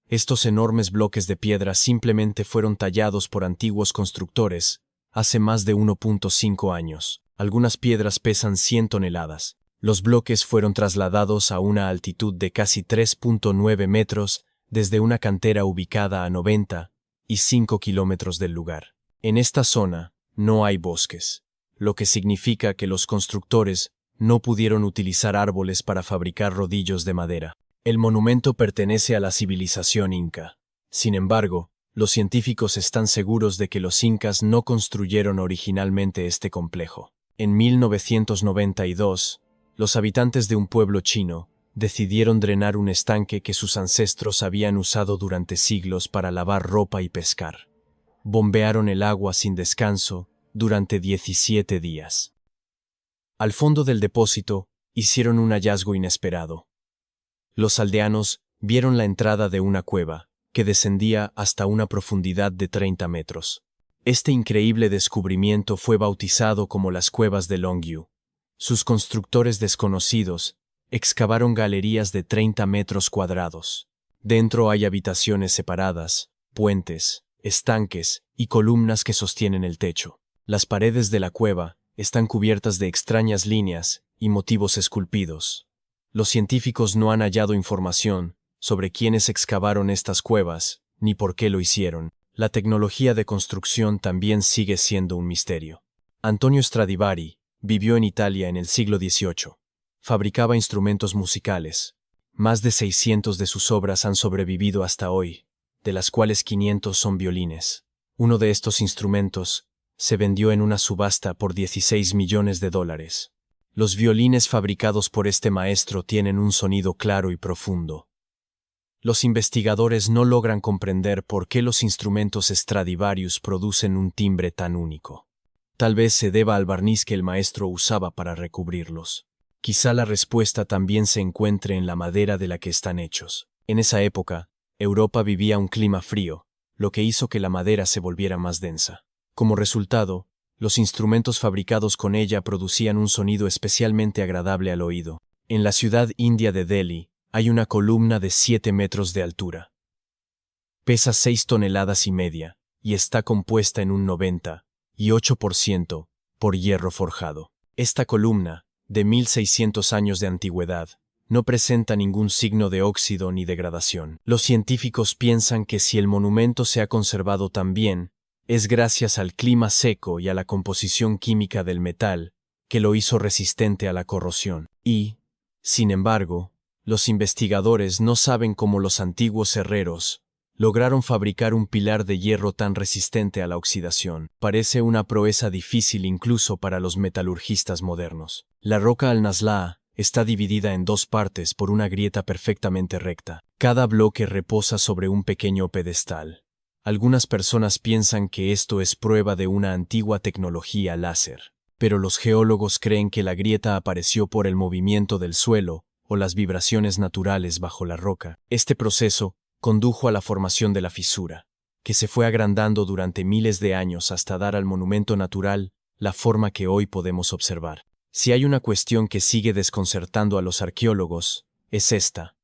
Estos enormes bloques de piedra simplemente fueron tallados por antiguos constructores hace más de 1.5 años. Algunas piedras pesan 100 toneladas. Los bloques fueron trasladados a una altitud de casi 3.9 metros desde una cantera ubicada a 95 kilómetros del lugar. En esta zona no hay bosques, lo que significa que los constructores no pudieron utilizar árboles para fabricar rodillos de madera. El monumento pertenece a la civilización inca. Sin embargo, los científicos están seguros de que los incas no construyeron originalmente este complejo. En 1992, los habitantes de un pueblo chino decidieron drenar un estanque que sus ancestros habían usado durante siglos para lavar ropa y pescar. Bombearon el agua sin descanso durante 17 días. Al fondo del depósito, hicieron un hallazgo inesperado. Los aldeanos vieron la entrada de una cueva, que descendía hasta una profundidad de 30 metros. Este increíble descubrimiento fue bautizado como las cuevas de Longyu. Sus constructores desconocidos excavaron galerías de 30 metros cuadrados. Dentro hay habitaciones separadas, puentes, estanques y columnas que sostienen el techo. Las paredes de la cueva están cubiertas de extrañas líneas y motivos esculpidos. Los científicos no han hallado información sobre quiénes excavaron estas cuevas ni por qué lo hicieron. La tecnología de construcción también sigue siendo un misterio. Antonio Stradivari vivió en Italia en el siglo XVIII. Fabricaba instrumentos musicales. Más de 600 de sus obras han sobrevivido hasta hoy, de las cuales 500 son violines. Uno de estos instrumentos se vendió en una subasta por $16 millones. Los violines fabricados por este maestro tienen un sonido claro y profundo. Los investigadores no logran comprender por qué los instrumentos Stradivarius producen un timbre tan único. Tal vez se deba al barniz que el maestro usaba para recubrirlos. Quizá la respuesta también se encuentre en la madera de la que están hechos. En esa época, Europa vivía un clima frío, lo que hizo que la madera se volviera más densa. Como resultado, los instrumentos fabricados con ella producían un sonido especialmente agradable al oído. En la ciudad india de Delhi, hay una columna de 7 metros de altura. Pesa 6 toneladas y media, y está compuesta en un 98% por hierro forjado. Esta columna, de 1600 años de antigüedad, no presenta ningún signo de óxido ni degradación. Los científicos piensan que si el monumento se ha conservado tan bien, es gracias al clima seco y a la composición química del metal, que lo hizo resistente a la corrosión. Y, sin embargo, los investigadores no saben cómo los antiguos herreros lograron fabricar un pilar de hierro tan resistente a la oxidación. Parece una proeza difícil incluso para los metalurgistas modernos. La roca Al-Nazlaa está dividida en dos partes por una grieta perfectamente recta. Cada bloque reposa sobre un pequeño pedestal. Algunas personas piensan que esto es prueba de una antigua tecnología láser, pero los geólogos creen que la grieta apareció por el movimiento del suelo o las vibraciones naturales bajo la roca. Este proceso condujo a la formación de la fisura, que se fue agrandando durante miles de años hasta dar al monumento natural la forma que hoy podemos observar. Si hay una cuestión que sigue desconcertando a los arqueólogos, es esta.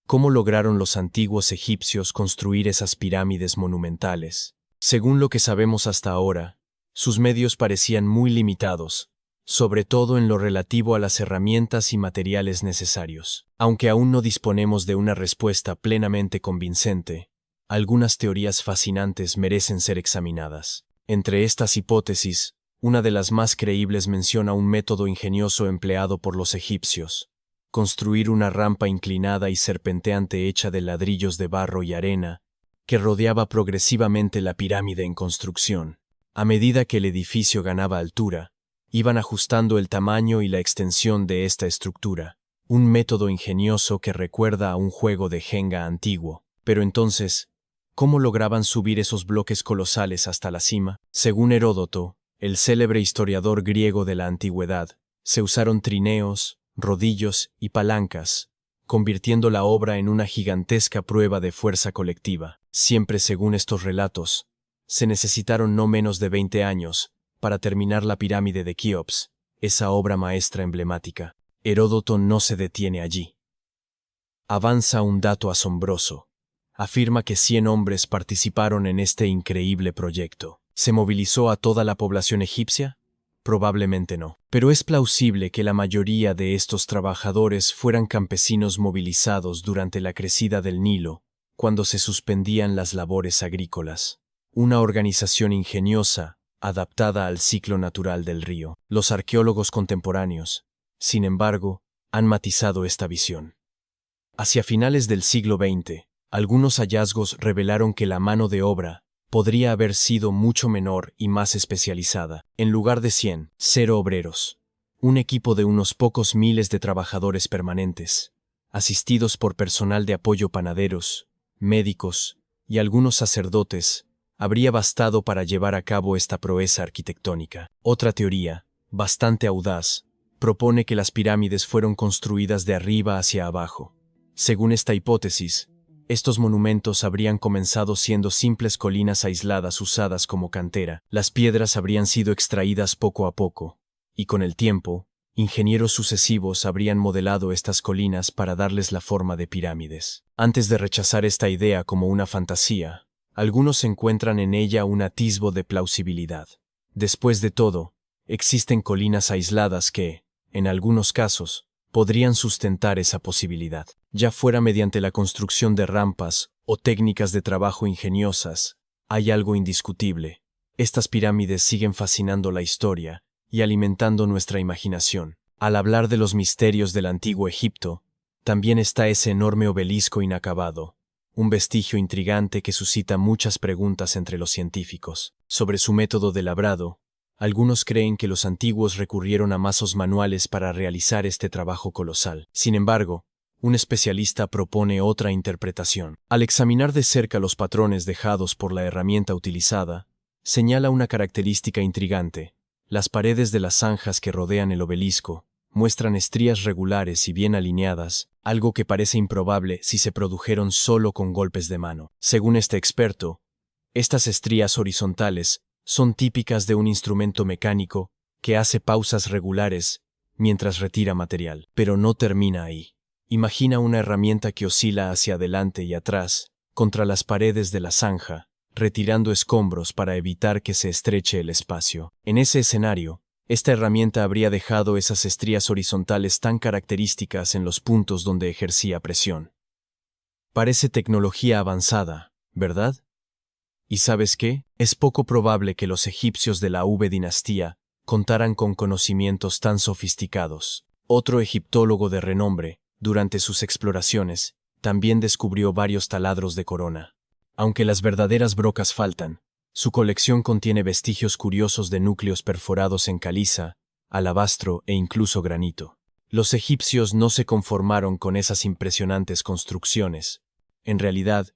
¿Cómo lograron los antiguos egipcios construir esas pirámides monumentales? Según lo que sabemos hasta ahora, sus medios parecían muy limitados, sobre todo en lo relativo a las herramientas y materiales necesarios. Aunque aún no disponemos de una respuesta plenamente convincente, algunas teorías fascinantes merecen ser examinadas. Entre estas hipótesis, una de las más creíbles menciona un método ingenioso empleado por los egipcios: construir una rampa inclinada y serpenteante hecha de ladrillos de barro y arena, que rodeaba progresivamente la pirámide en construcción. A medida que el edificio ganaba altura, iban ajustando el tamaño y la extensión de esta estructura, un método ingenioso que recuerda a un juego de Jenga antiguo. Pero entonces, ¿cómo lograban subir esos bloques colosales hasta la cima? Según Heródoto, el célebre historiador griego de la antigüedad, se usaron trineos, rodillos y palancas, convirtiendo la obra en una gigantesca prueba de fuerza colectiva. Siempre según estos relatos, se necesitaron no menos de 20 años para terminar la pirámide de Keops, esa obra maestra emblemática. Heródoto no se detiene allí. Avanza un dato asombroso. Afirma que 100 hombres participaron en este increíble proyecto. ¿Se movilizó a toda la población egipcia? Probablemente no. Pero es plausible que la mayoría de estos trabajadores fueran campesinos movilizados durante la crecida del Nilo, cuando se suspendían las labores agrícolas. Una organización ingeniosa, adaptada al ciclo natural del río. Los arqueólogos contemporáneos, sin embargo, han matizado esta visión. Hacia finales del siglo XX, algunos hallazgos revelaron que la mano de obra podría haber sido mucho menor y más especializada. En lugar de 100, 0 obreros. Un equipo de unos pocos miles de trabajadores permanentes, asistidos por personal de apoyo, panaderos, médicos y algunos sacerdotes, habría bastado para llevar a cabo esta proeza arquitectónica. Otra teoría, bastante audaz, propone que las pirámides fueron construidas de arriba hacia abajo. Según esta hipótesis, estos monumentos habrían comenzado siendo simples colinas aisladas usadas como cantera. Las piedras habrían sido extraídas poco a poco, y con el tiempo, ingenieros sucesivos habrían modelado estas colinas para darles la forma de pirámides. Antes de rechazar esta idea como una fantasía, algunos encuentran en ella un atisbo de plausibilidad. Después de todo, existen colinas aisladas que, en algunos casos, podrían sustentar esa posibilidad, ya fuera mediante la construcción de rampas o técnicas de trabajo ingeniosas. Hay algo indiscutible: estas pirámides siguen fascinando la historia y alimentando nuestra imaginación. Al hablar de los misterios del antiguo Egipto, también está ese enorme obelisco inacabado, un vestigio intrigante que suscita muchas preguntas entre los científicos. Sobre su método de labrado, algunos creen que los antiguos recurrieron a mazos manuales para realizar este trabajo colosal. Sin embargo, un especialista propone otra interpretación. Al examinar de cerca los patrones dejados por la herramienta utilizada, señala una característica intrigante: las paredes de las zanjas que rodean el obelisco muestran estrías regulares y bien alineadas, algo que parece improbable si se produjeron solo con golpes de mano. Según este experto, estas estrías horizontales son típicas de un instrumento mecánico que hace pausas regulares mientras retira material. Pero no termina ahí. Imagina una herramienta que oscila hacia adelante y atrás contra las paredes de la zanja, retirando escombros para evitar que se estreche el espacio. En ese escenario, esta herramienta habría dejado esas estrías horizontales tan características en los puntos donde ejercía presión. Parece tecnología avanzada, ¿verdad? ¿Y sabes qué? Es poco probable que los egipcios de la V-dinastía contaran con conocimientos tan sofisticados. Otro egiptólogo de renombre, durante sus exploraciones, también descubrió varios taladros de corona. Aunque las verdaderas brocas faltan, su colección contiene vestigios curiosos de núcleos perforados en caliza, alabastro e incluso granito. Los egipcios no se conformaron con esas impresionantes construcciones. En realidad,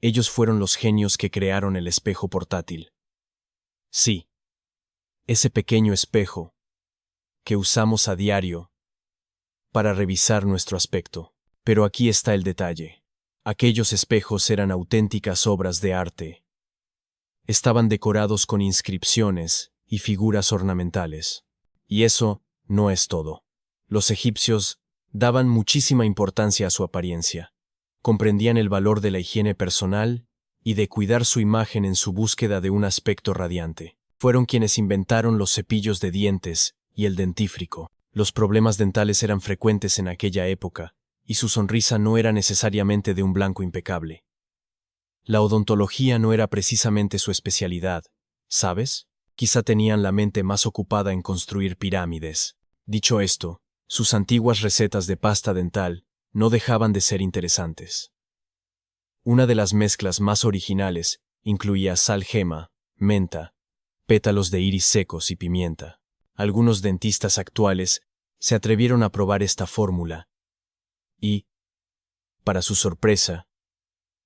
ellos fueron los genios que crearon el espejo portátil. Sí, ese pequeño espejo que usamos a diario para revisar nuestro aspecto. Pero aquí está el detalle. Aquellos espejos eran auténticas obras de arte. Estaban decorados con inscripciones y figuras ornamentales. Y eso no es todo. Los egipcios daban muchísima importancia a su apariencia. Comprendían el valor de la higiene personal y de cuidar su imagen en su búsqueda de un aspecto radiante. Fueron quienes inventaron los cepillos de dientes y el dentífrico. Los problemas dentales eran frecuentes en aquella época, y su sonrisa no era necesariamente de un blanco impecable. La odontología no era precisamente su especialidad, ¿sabes? Quizá tenían la mente más ocupada en construir pirámides. Dicho esto, sus antiguas recetas de pasta dental no dejaban de ser interesantes. Una de las mezclas más originales incluía sal gema, menta, pétalos de iris secos y pimienta. Algunos dentistas actuales se atrevieron a probar esta fórmula y, para su sorpresa,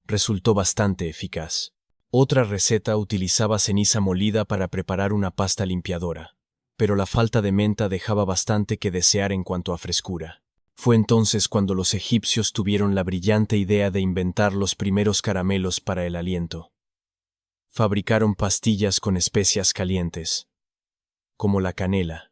resultó bastante eficaz. Otra receta utilizaba ceniza molida para preparar una pasta limpiadora, pero la falta de menta dejaba bastante que desear en cuanto a frescura. Fue entonces cuando los egipcios tuvieron la brillante idea de inventar los primeros caramelos para el aliento. Fabricaron pastillas con especias calientes, como la canela,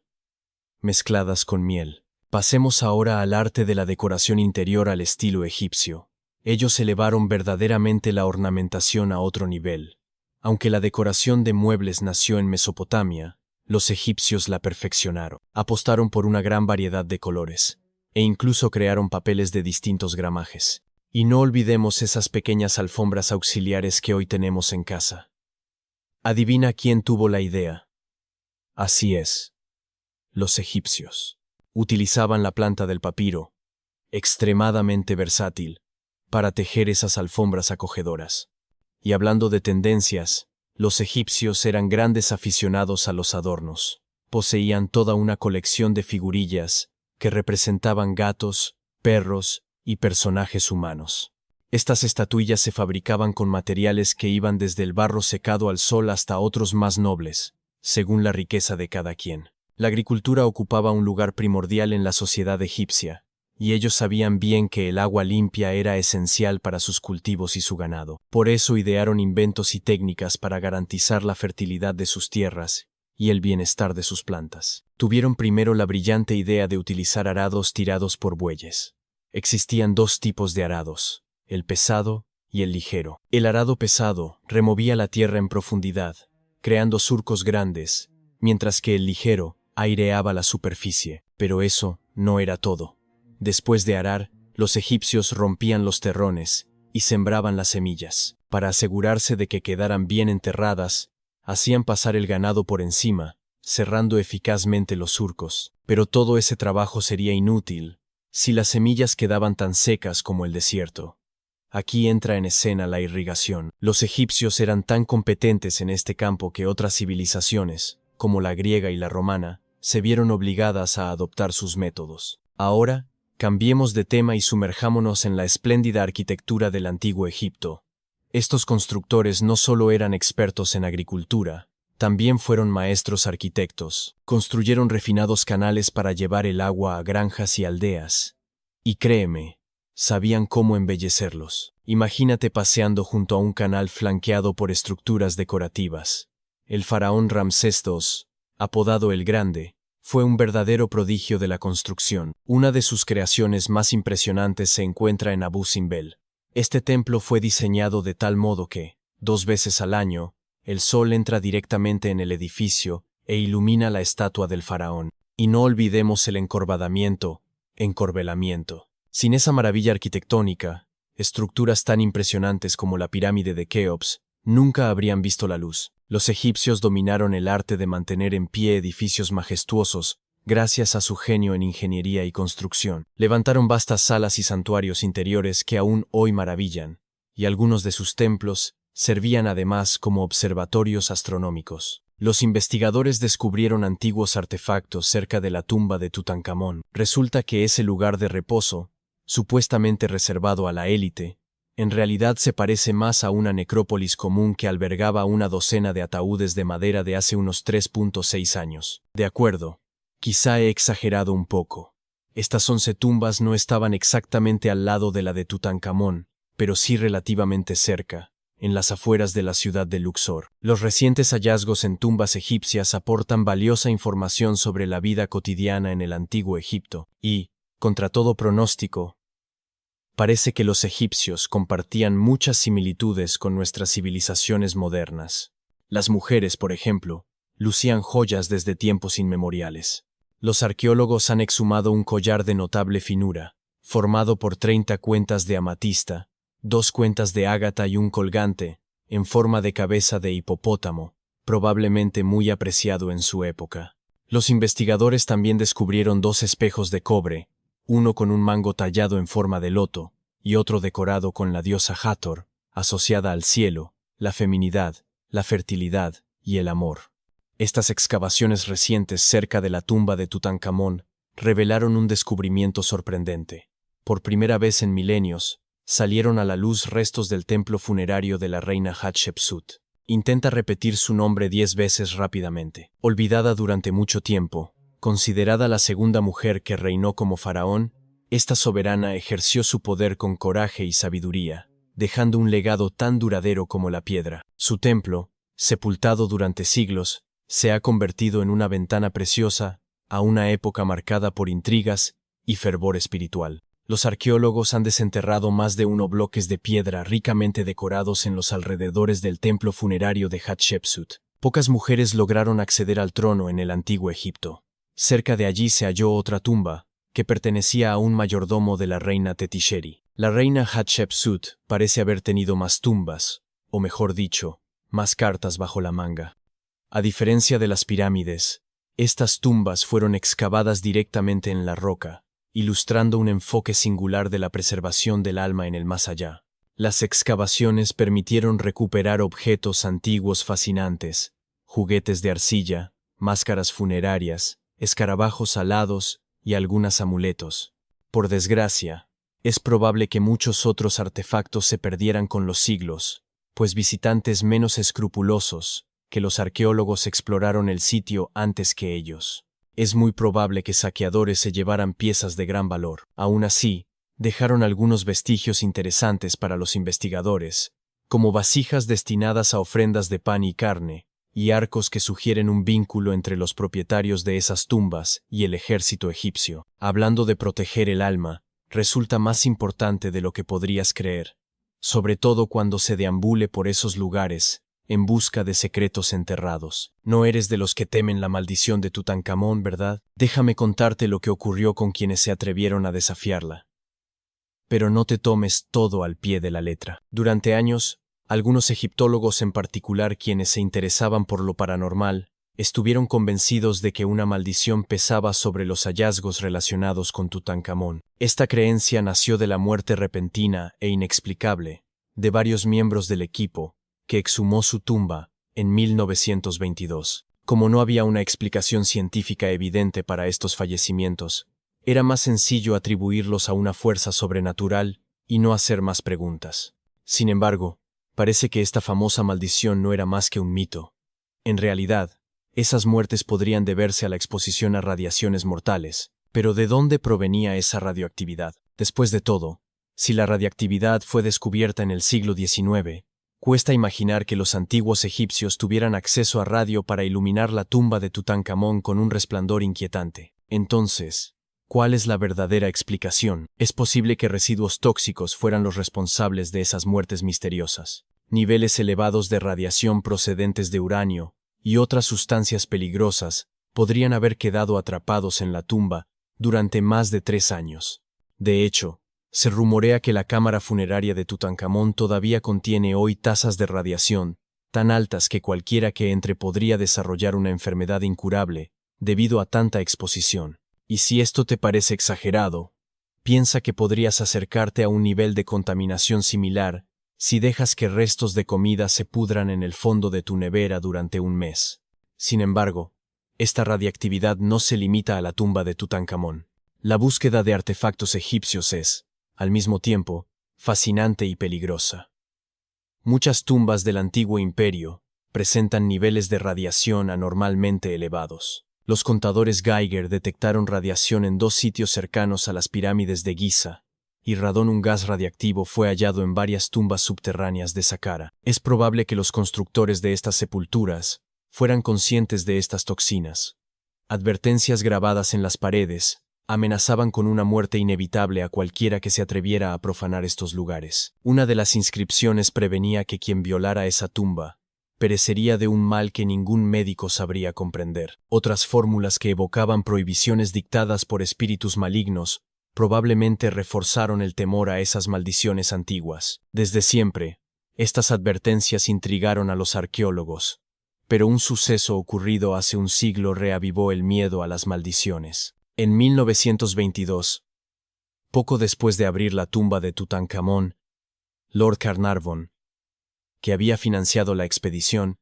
mezcladas con miel. Pasemos ahora al arte de la decoración interior al estilo egipcio. Ellos elevaron verdaderamente la ornamentación a otro nivel. Aunque la decoración de muebles nació en Mesopotamia, los egipcios la perfeccionaron. Apostaron por una gran variedad de colores, e incluso crearon papeles de distintos gramajes. Y no olvidemos esas pequeñas alfombras auxiliares que hoy tenemos en casa. Adivina quién tuvo la idea. Así es. Los egipcios. Utilizaban la planta del papiro, extremadamente versátil, para tejer esas alfombras acogedoras. Y hablando de tendencias, los egipcios eran grandes aficionados a los adornos. Poseían toda una colección de figurillas que representaban gatos, perros y personajes humanos. Estas estatuillas se fabricaban con materiales que iban desde el barro secado al sol hasta otros más nobles, según la riqueza de cada quien. La agricultura ocupaba un lugar primordial en la sociedad egipcia, y ellos sabían bien que el agua limpia era esencial para sus cultivos y su ganado. Por eso idearon inventos y técnicas para garantizar la fertilidad de sus tierras y el bienestar de sus plantas. Tuvieron primero la brillante idea de utilizar arados tirados por bueyes. Existían dos tipos de arados, el pesado y el ligero. El arado pesado removía la tierra en profundidad, creando surcos grandes, mientras que el ligero aireaba la superficie. Pero eso no era todo. Después de arar, los egipcios rompían los terrones y sembraban las semillas. Para asegurarse de que quedaran bien enterradas, hacían pasar el ganado por encima, cerrando eficazmente los surcos. Pero todo ese trabajo sería inútil si las semillas quedaban tan secas como el desierto. Aquí entra en escena la irrigación. Los egipcios eran tan competentes en este campo que otras civilizaciones, como la griega y la romana, se vieron obligadas a adoptar sus métodos. Ahora, cambiemos de tema y sumerjámonos en la espléndida arquitectura del antiguo Egipto. Estos constructores no solo eran expertos en agricultura, también fueron maestros arquitectos. Construyeron refinados canales para llevar el agua a granjas y aldeas. Y créeme, sabían cómo embellecerlos. Imagínate paseando junto a un canal flanqueado por estructuras decorativas. El faraón Ramsés II, apodado el Grande, fue un verdadero prodigio de la construcción. Una de sus creaciones más impresionantes se encuentra en Abu Simbel. Este templo fue diseñado de tal modo que, 2 veces al año, el sol entra directamente en el edificio e ilumina la estatua del faraón. Y no olvidemos el encorbelamiento. Sin esa maravilla arquitectónica, estructuras tan impresionantes como la pirámide de Keops nunca habrían visto la luz. Los egipcios dominaron el arte de mantener en pie edificios majestuosos gracias a su genio en ingeniería y construcción. Levantaron vastas salas y santuarios interiores que aún hoy maravillan, y algunos de sus templos servían además como observatorios astronómicos. Los investigadores descubrieron antiguos artefactos cerca de la tumba de Tutankamón. Resulta que ese lugar de reposo, supuestamente reservado a la élite, en realidad se parece más a una necrópolis común que albergaba una docena de ataúdes de madera de hace unos 3.6 años. De acuerdo, quizá he exagerado un poco. Estas 11 tumbas no estaban exactamente al lado de la de Tutankamón, pero sí relativamente cerca, en las afueras de la ciudad de Luxor. Los recientes hallazgos en tumbas egipcias aportan valiosa información sobre la vida cotidiana en el antiguo Egipto, y, contra todo pronóstico, parece que los egipcios compartían muchas similitudes con nuestras civilizaciones modernas. Las mujeres, por ejemplo, lucían joyas desde tiempos inmemoriales. Los arqueólogos han exhumado un collar de notable finura, formado por 30 cuentas de amatista, 2 cuentas de ágata y un colgante, en forma de cabeza de hipopótamo, probablemente muy apreciado en su época. Los investigadores también descubrieron 2 espejos de cobre, uno con un mango tallado en forma de loto, y otro decorado con la diosa Hathor, asociada al cielo, la feminidad, la fertilidad y el amor. Estas excavaciones recientes cerca de la tumba de Tutankamón revelaron un descubrimiento sorprendente. Por primera vez en milenios, salieron a la luz restos del templo funerario de la reina Hatshepsut. Intenta repetir su nombre 10 veces rápidamente. Olvidada durante mucho tiempo, considerada la segunda mujer que reinó como faraón, esta soberana ejerció su poder con coraje y sabiduría, dejando un legado tan duradero como la piedra. Su templo, sepultado durante siglos, se ha convertido en una ventana preciosa a una época marcada por intrigas y fervor espiritual. Los arqueólogos han desenterrado más de 1 bloques de piedra ricamente decorados en los alrededores del templo funerario de Hatshepsut. Pocas mujeres lograron acceder al trono en el antiguo Egipto. Cerca de allí se halló otra tumba, que pertenecía a un mayordomo de la reina Tetisheri. La reina Hatshepsut parece haber tenido más tumbas, o mejor dicho, más cartas bajo la manga. A diferencia de las pirámides, estas tumbas fueron excavadas directamente en la roca, ilustrando un enfoque singular de la preservación del alma en el más allá. Las excavaciones permitieron recuperar objetos antiguos fascinantes, juguetes de arcilla, máscaras funerarias, escarabajos alados y algunos amuletos. Por desgracia, es probable que muchos otros artefactos se perdieran con los siglos, pues visitantes menos escrupulosos que los arqueólogos exploraron el sitio antes que ellos. Es muy probable que saqueadores se llevaran piezas de gran valor. Aún así, dejaron algunos vestigios interesantes para los investigadores, como vasijas destinadas a ofrendas de pan y carne, y arcos que sugieren un vínculo entre los propietarios de esas tumbas y el ejército egipcio. Hablando de proteger el alma, resulta más importante de lo que podrías creer, sobre todo cuando se deambule por esos lugares, en busca de secretos enterrados. No eres de los que temen la maldición de Tutankamón, ¿verdad? Déjame contarte lo que ocurrió con quienes se atrevieron a desafiarla. Pero no te tomes todo al pie de la letra. Durante años, algunos egiptólogos en particular quienes se interesaban por lo paranormal, estuvieron convencidos de que una maldición pesaba sobre los hallazgos relacionados con Tutankamón. Esta creencia nació de la muerte repentina e inexplicable de varios miembros del equipo, que exhumó su tumba en 1922. Como no había una explicación científica evidente para estos fallecimientos, era más sencillo atribuirlos a una fuerza sobrenatural y no hacer más preguntas. Sin embargo, parece que esta famosa maldición no era más que un mito. En realidad, esas muertes podrían deberse a la exposición a radiaciones mortales. Pero ¿de dónde provenía esa radioactividad? Después de todo, si la radiactividad fue descubierta en el siglo XIX, cuesta imaginar que los antiguos egipcios tuvieran acceso a radio para iluminar la tumba de Tutankamón con un resplandor inquietante. Entonces, ¿cuál es la verdadera explicación? Es posible que residuos tóxicos fueran los responsables de esas muertes misteriosas. Niveles elevados de radiación procedentes de uranio y otras sustancias peligrosas podrían haber quedado atrapados en la tumba durante más de 3 años. De hecho, se rumorea que la cámara funeraria de Tutankamón todavía contiene hoy tasas de radiación tan altas que cualquiera que entre podría desarrollar una enfermedad incurable debido a tanta exposición. Y si esto te parece exagerado, piensa que podrías acercarte a un nivel de contaminación similar si dejas que restos de comida se pudran en el fondo de tu nevera durante un mes. Sin embargo, esta radiactividad no se limita a la tumba de Tutankamón. La búsqueda de artefactos egipcios es, al mismo tiempo, fascinante y peligrosa. Muchas tumbas del antiguo imperio presentan niveles de radiación anormalmente elevados. Los contadores Geiger detectaron radiación en 2 sitios cercanos a las pirámides de Giza, y radón, un gas radiactivo, fue hallado en varias tumbas subterráneas de Saqqara. Es probable que los constructores de estas sepulturas fueran conscientes de estas toxinas. Advertencias grabadas en las paredes amenazaban con una muerte inevitable a cualquiera que se atreviera a profanar estos lugares. Una de las inscripciones prevenía que quien violara esa tumba perecería de un mal que ningún médico sabría comprender. Otras fórmulas que evocaban prohibiciones dictadas por espíritus malignos probablemente reforzaron el temor a esas maldiciones antiguas. Desde siempre, estas advertencias intrigaron a los arqueólogos, pero un suceso ocurrido hace un siglo reavivó el miedo a las maldiciones. En 1922, poco después de abrir la tumba de Tutankamón, Lord Carnarvon, que había financiado la expedición,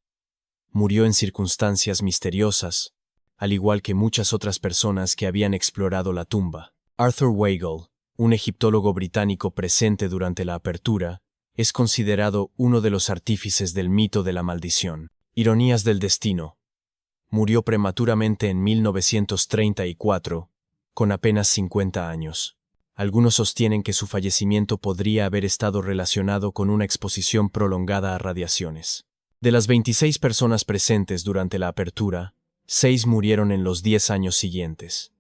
murió en circunstancias misteriosas, al igual que muchas otras personas que habían explorado la tumba. Arthur Weigel, un egiptólogo británico presente durante la apertura, es considerado uno de los artífices del mito de la maldición. Ironías del destino. Murió prematuramente en 1934, con apenas 50 años. Algunos sostienen que su fallecimiento podría haber estado relacionado con una exposición prolongada a radiaciones. De las 26 personas presentes durante la apertura, 6 murieron en los 10 años siguientes.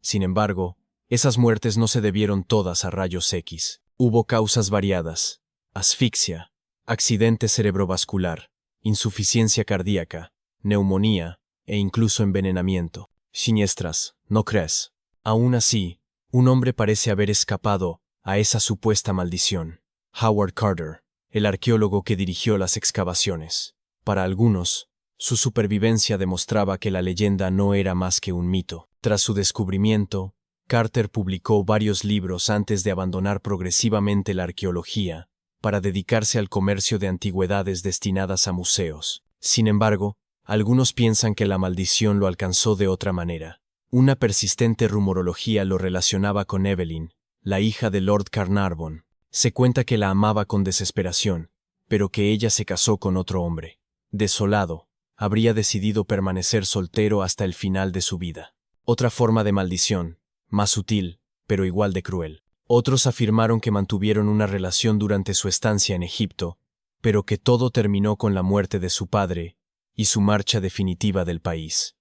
Sin embargo, esas muertes no se debieron todas a rayos X. Hubo causas variadas: asfixia, accidente cerebrovascular, insuficiencia cardíaca, neumonía e incluso envenenamiento. Siniestras, ¿no crees? Aún así, un hombre parece haber escapado a esa supuesta maldición. Howard Carter, el arqueólogo que dirigió las excavaciones. Para algunos, su supervivencia demostraba que la leyenda no era más que un mito. Tras su descubrimiento, Carter publicó varios libros antes de abandonar progresivamente la arqueología para dedicarse al comercio de antigüedades destinadas a museos. Sin embargo, algunos piensan que la maldición lo alcanzó de otra manera. Una persistente rumorología lo relacionaba con Evelyn, la hija de Lord Carnarvon. Se cuenta que la amaba con desesperación, pero que ella se casó con otro hombre. Desolado, habría decidido permanecer soltero hasta el final de su vida. Otra forma de maldición, más sutil, pero igual de cruel. Otros afirmaron que mantuvieron una relación durante su estancia en Egipto, pero que todo terminó con la muerte de su padre y su marcha definitiva del país.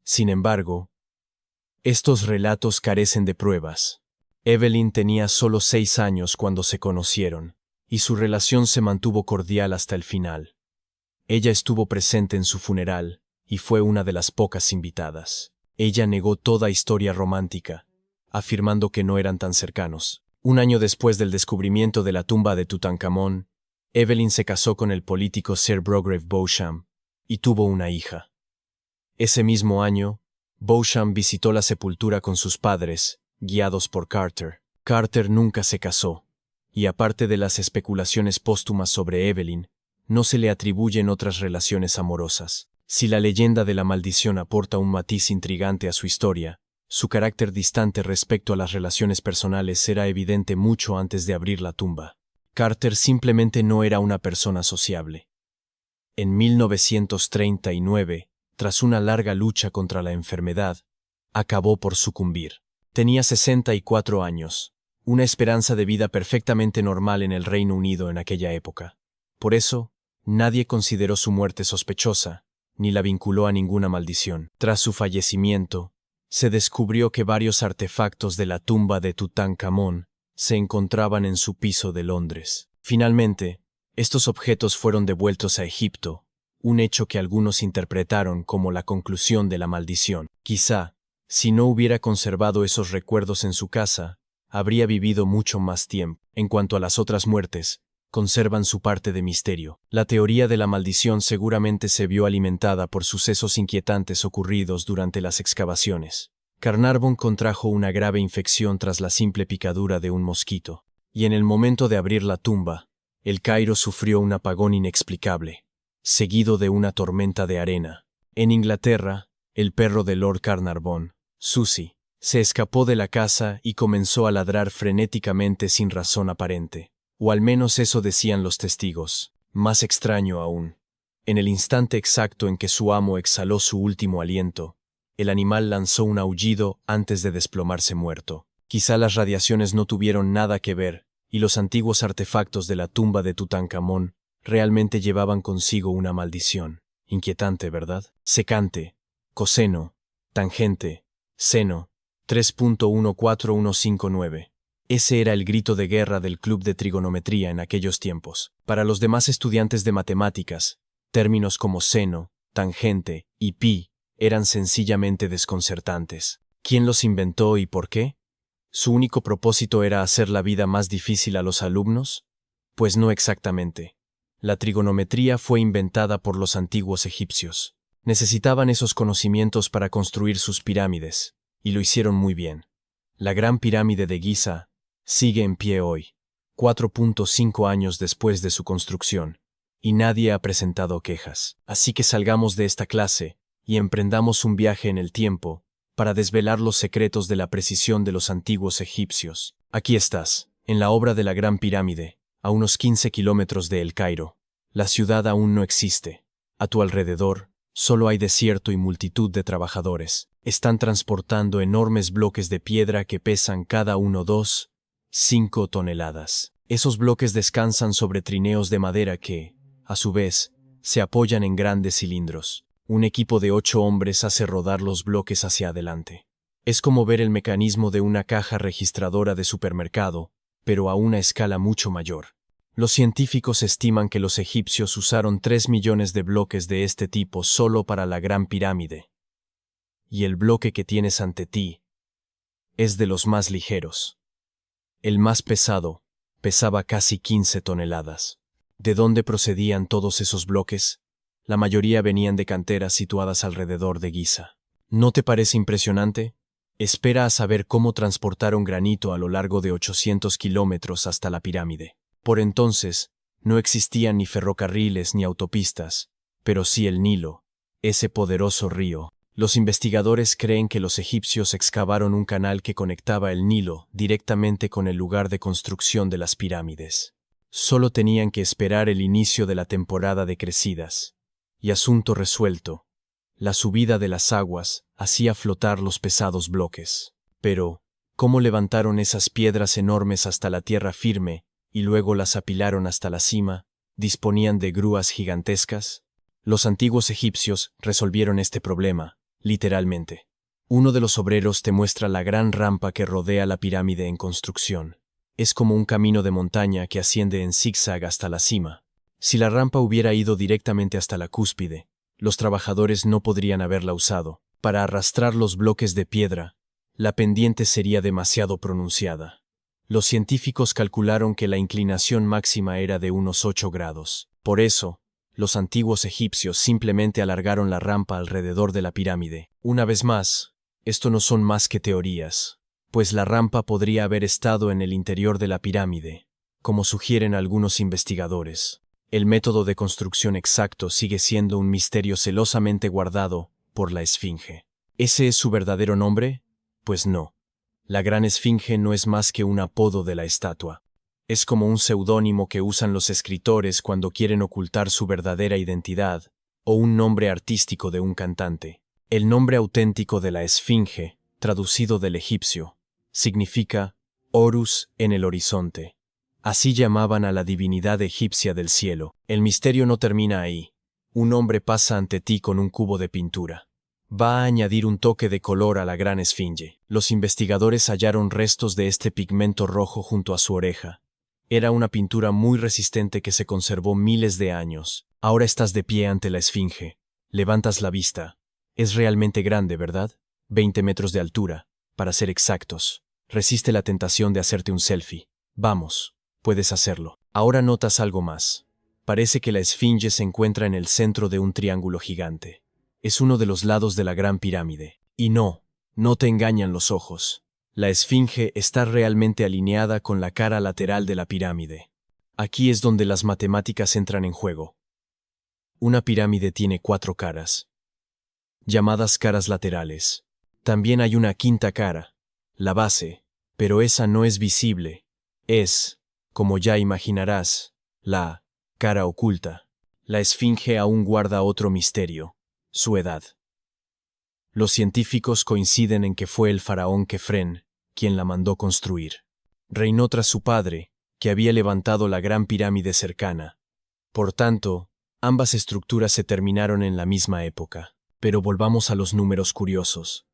Sin embargo, estos relatos carecen de pruebas. Evelyn tenía solo 6 años cuando se conocieron, y su relación se mantuvo cordial hasta el final. Ella estuvo presente en su funeral, y fue una de las pocas invitadas. Ella negó toda historia romántica, afirmando que no eran tan cercanos. Un año después del descubrimiento de la tumba de Tutankamón, Evelyn se casó con el político Sir Brograve Beauchamp, y tuvo una hija. Ese mismo año, Beauchamp visitó la sepultura con sus padres, guiados por Carter. Carter nunca se casó, y aparte de las especulaciones póstumas sobre Evelyn, no se le atribuyen otras relaciones amorosas. Si la leyenda de la maldición aporta un matiz intrigante a su historia, su carácter distante respecto a las relaciones personales será evidente mucho antes de abrir la tumba. Carter simplemente no era una persona sociable. En 1939, tras una larga lucha contra la enfermedad, acabó por sucumbir. Tenía 64 años, una esperanza de vida perfectamente normal en el Reino Unido en aquella época. Por eso, nadie consideró su muerte sospechosa, ni la vinculó a ninguna maldición. Tras su fallecimiento, se descubrió que varios artefactos de la tumba de Tutankamón se encontraban en su piso de Londres. Finalmente, estos objetos fueron devueltos a Egipto, un hecho que algunos interpretaron como la conclusión de la maldición. Quizá, si no hubiera conservado esos recuerdos en su casa, habría vivido mucho más tiempo. En cuanto a las otras muertes, conservan su parte de misterio. La teoría de la maldición seguramente se vio alimentada por sucesos inquietantes ocurridos durante las excavaciones. Carnarvon contrajo una grave infección tras la simple picadura de un mosquito, y en el momento de abrir la tumba, El Cairo sufrió un apagón inexplicable, seguido de una tormenta de arena. En Inglaterra, el perro de Lord Carnarvon, Susie, se escapó de la casa y comenzó a ladrar frenéticamente sin razón aparente. O al menos eso decían los testigos. Más extraño aún, en el instante exacto en que su amo exhaló su último aliento, el animal lanzó un aullido antes de desplomarse muerto. Quizá las radiaciones no tuvieron nada que ver, y los antiguos artefactos de la tumba de Tutankamón realmente llevaban consigo una maldición. Inquietante, ¿verdad? Secante, coseno, tangente, seno, 3.14159. Ese era el grito de guerra del club de trigonometría en aquellos tiempos. Para los demás estudiantes de matemáticas, términos como seno, tangente y pi eran sencillamente desconcertantes. ¿Quién los inventó y por qué? ¿Su único propósito era hacer la vida más difícil a los alumnos? Pues no exactamente. La trigonometría fue inventada por los antiguos egipcios. Necesitaban esos conocimientos para construir sus pirámides, y lo hicieron muy bien. La Gran Pirámide de Giza sigue en pie hoy, 4.5 años después de su construcción, y nadie ha presentado quejas. Así que salgamos de esta clase y emprendamos un viaje en el tiempo para desvelar los secretos de la precisión de los antiguos egipcios. Aquí estás, en la obra de la Gran Pirámide, a unos 15 kilómetros de El Cairo. La ciudad aún no existe. A tu alrededor, solo hay desierto y multitud de trabajadores. Están transportando enormes bloques de piedra que pesan cada uno 5 toneladas. Esos bloques descansan sobre trineos de madera que, a su vez, se apoyan en grandes cilindros. Un equipo de 8 hombres hace rodar los bloques hacia adelante. Es como ver el mecanismo de una caja registradora de supermercado, pero a una escala mucho mayor. Los científicos estiman que los egipcios usaron 3 millones de bloques de este tipo solo para la Gran Pirámide. Y el bloque que tienes ante ti es de los más ligeros. El más pesado pesaba casi 15 toneladas. ¿De dónde procedían todos esos bloques? La mayoría venían de canteras situadas alrededor de Giza. ¿No te parece impresionante? Espera a saber cómo transportaron granito a lo largo de 800 kilómetros hasta la pirámide. Por entonces, no existían ni ferrocarriles ni autopistas, pero sí el Nilo, ese poderoso río. Los investigadores creen que los egipcios excavaron un canal que conectaba el Nilo directamente con el lugar de construcción de las pirámides. Solo tenían que esperar el inicio de la temporada de crecidas. Y asunto resuelto. La subida de las aguas hacía flotar los pesados bloques. Pero, ¿cómo levantaron esas piedras enormes hasta la tierra firme y luego las apilaron hasta la cima? ¿Disponían de grúas gigantescas? Los antiguos egipcios resolvieron este problema, literalmente. Uno de los obreros te muestra la gran rampa que rodea la pirámide en construcción. Es como un camino de montaña que asciende en zigzag hasta la cima. Si la rampa hubiera ido directamente hasta la cúspide, los trabajadores no podrían haberla usado. Para arrastrar los bloques de piedra, la pendiente sería demasiado pronunciada. Los científicos calcularon que la inclinación máxima era de unos 8 grados. Por eso, los antiguos egipcios simplemente alargaron la rampa alrededor de la pirámide. Una vez más, esto no son más que teorías, pues la rampa podría haber estado en el interior de la pirámide, como sugieren algunos investigadores. El método de construcción exacto sigue siendo un misterio celosamente guardado por la Esfinge. ¿Ese es su verdadero nombre? Pues no. La Gran Esfinge no es más que un apodo de la estatua. Es como un seudónimo que usan los escritores cuando quieren ocultar su verdadera identidad, o un nombre artístico de un cantante. El nombre auténtico de la Esfinge, traducido del egipcio, significa Horus en el horizonte. Así llamaban a la divinidad egipcia del cielo. El misterio no termina ahí. Un hombre pasa ante ti con un cubo de pintura. Va a añadir un toque de color a la Gran Esfinge. Los investigadores hallaron restos de este pigmento rojo junto a su oreja. Era una pintura muy resistente que se conservó miles de años. Ahora estás de pie ante la Esfinge. Levantas la vista. Es realmente grande, ¿verdad? 20 metros de altura, para ser exactos. Resiste la tentación de hacerte un selfie. Vamos. Puedes hacerlo. Ahora notas algo más. Parece que la Esfinge se encuentra en el centro de un triángulo gigante. Es uno de los lados de la Gran Pirámide. Y no te engañan los ojos. La Esfinge está realmente alineada con la cara lateral de la pirámide. Aquí es donde las matemáticas entran en juego. Una pirámide tiene 4 caras, llamadas caras laterales. También hay una quinta cara, la base, pero esa no es visible. Es, como ya imaginarás, la cara oculta. La esfinge aún guarda otro misterio, su edad. Los científicos coinciden en que fue el faraón Kefren quien la mandó construir. Reinó tras su padre, que había levantado la gran pirámide cercana. Por tanto, ambas estructuras se terminaron en la misma época. Pero volvamos a los números curiosos.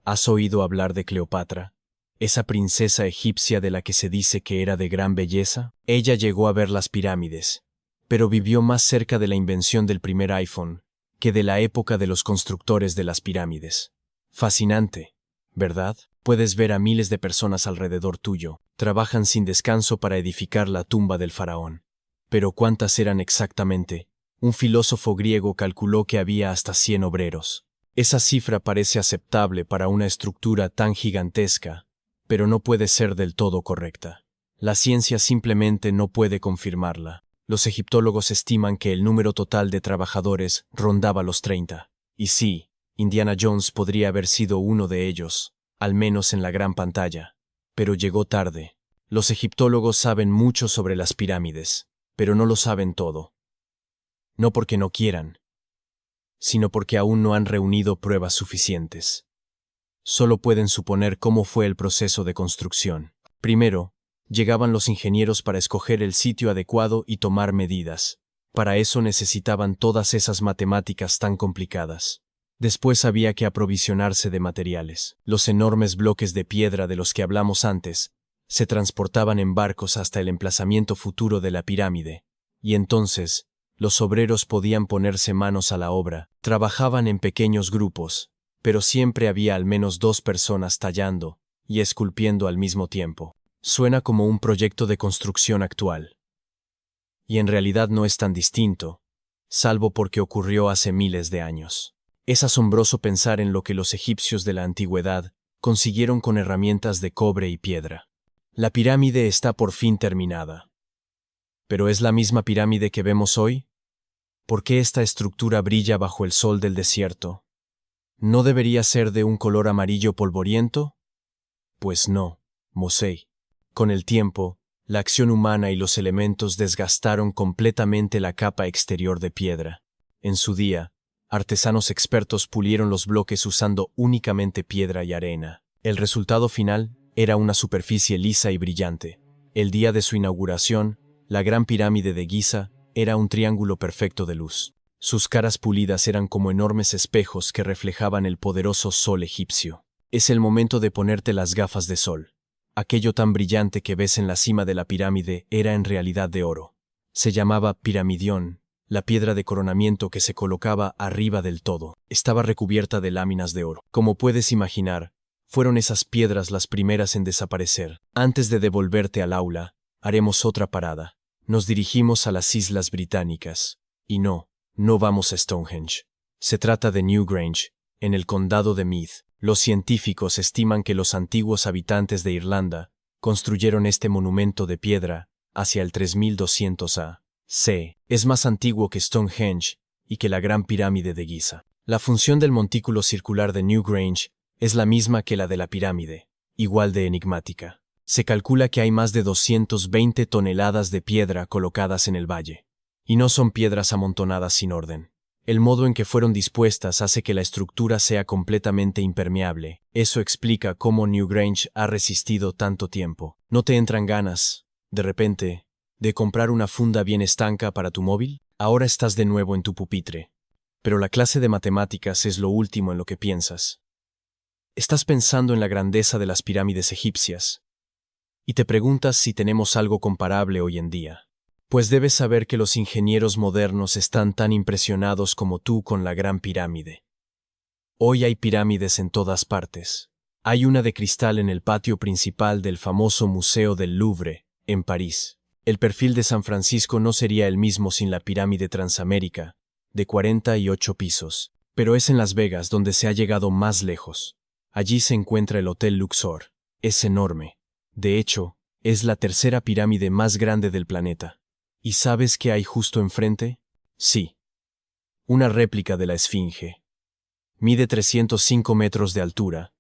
¿Has oído hablar de Cleopatra? Esa princesa egipcia de la que se dice que era de gran belleza. Ella llegó a ver las pirámides, pero vivió más cerca de la invención del primer iPhone que de la época de los constructores de las pirámides. Fascinante, ¿verdad? Puedes ver a miles de personas alrededor tuyo. Trabajan sin descanso para edificar la tumba del faraón. Pero ¿cuántas eran exactamente? Un filósofo griego calculó que había hasta 100 obreros. Esa cifra parece aceptable para una estructura tan gigantesca, pero no puede ser del todo correcta. La ciencia simplemente no puede confirmarla. Los egiptólogos estiman que el número total de trabajadores rondaba los 30. Y sí, Indiana Jones podría haber sido uno de ellos, al menos en la gran pantalla. Pero llegó tarde. Los egiptólogos saben mucho sobre las pirámides, pero no lo saben todo. No porque no quieran, sino porque aún no han reunido pruebas suficientes. Solo pueden suponer cómo fue el proceso de construcción. Primero, llegaban los ingenieros para escoger el sitio adecuado y tomar medidas. Para eso necesitaban todas esas matemáticas tan complicadas. Después había que aprovisionarse de materiales. Los enormes bloques de piedra de los que hablamos antes se transportaban en barcos hasta el emplazamiento futuro de la pirámide, y entonces los obreros podían ponerse manos a la obra. Trabajaban en pequeños grupos, pero siempre había al menos 2 personas tallando y esculpiendo al mismo tiempo. Suena como un proyecto de construcción actual. Y en realidad no es tan distinto, salvo porque ocurrió hace miles de años. Es asombroso pensar en lo que los egipcios de la antigüedad consiguieron con herramientas de cobre y piedra. La pirámide está por fin terminada. ¿Pero es la misma pirámide que vemos hoy? ¿Por qué esta estructura brilla bajo el sol del desierto? ¿No debería ser de un color amarillo polvoriento? Pues no, Mosey. Con el tiempo, la acción humana y los elementos desgastaron completamente la capa exterior de piedra. En su día, artesanos expertos pulieron los bloques usando únicamente piedra y arena. El resultado final era una superficie lisa y brillante. El día de su inauguración, la gran pirámide de Giza era un triángulo perfecto de luz. Sus caras pulidas eran como enormes espejos que reflejaban el poderoso sol egipcio. Es el momento de ponerte las gafas de sol. Aquello tan brillante que ves en la cima de la pirámide era en realidad de oro. Se llamaba piramidión, la piedra de coronamiento que se colocaba arriba del todo. Estaba recubierta de láminas de oro. Como puedes imaginar, fueron esas piedras las primeras en desaparecer. Antes de devolverte al aula, haremos otra parada. Nos dirigimos a las Islas Británicas. Y no vamos a Stonehenge. Se trata de Newgrange, en el condado de Meath. Los científicos estiman que los antiguos habitantes de Irlanda construyeron este monumento de piedra hacia el 3200 A.C. Es más antiguo que Stonehenge y que la Gran Pirámide de Giza. La función del montículo circular de Newgrange es la misma que la de la pirámide, igual de enigmática. Se calcula que hay más de 220 toneladas de piedra colocadas en el valle. Y no son piedras amontonadas sin orden. El modo en que fueron dispuestas hace que la estructura sea completamente impermeable. Eso explica cómo Newgrange ha resistido tanto tiempo. ¿No te entran ganas, de repente, de comprar una funda bien estanca para tu móvil? Ahora estás de nuevo en tu pupitre. Pero la clase de matemáticas es lo último en lo que piensas. Estás pensando en la grandeza de las pirámides egipcias. Y te preguntas si tenemos algo comparable hoy en día. Pues debes saber que los ingenieros modernos están tan impresionados como tú con la Gran Pirámide. Hoy hay pirámides en todas partes. Hay una de cristal en el patio principal del famoso Museo del Louvre, en París. El perfil de San Francisco no sería el mismo sin la pirámide Transamérica, de 48 pisos. Pero es en Las Vegas donde se ha llegado más lejos. Allí se encuentra el Hotel Luxor. Es enorme. De hecho, es la tercera pirámide más grande del planeta. ¿Y sabes qué hay justo enfrente? Sí, una réplica de la Esfinge. Mide 305 metros de altura,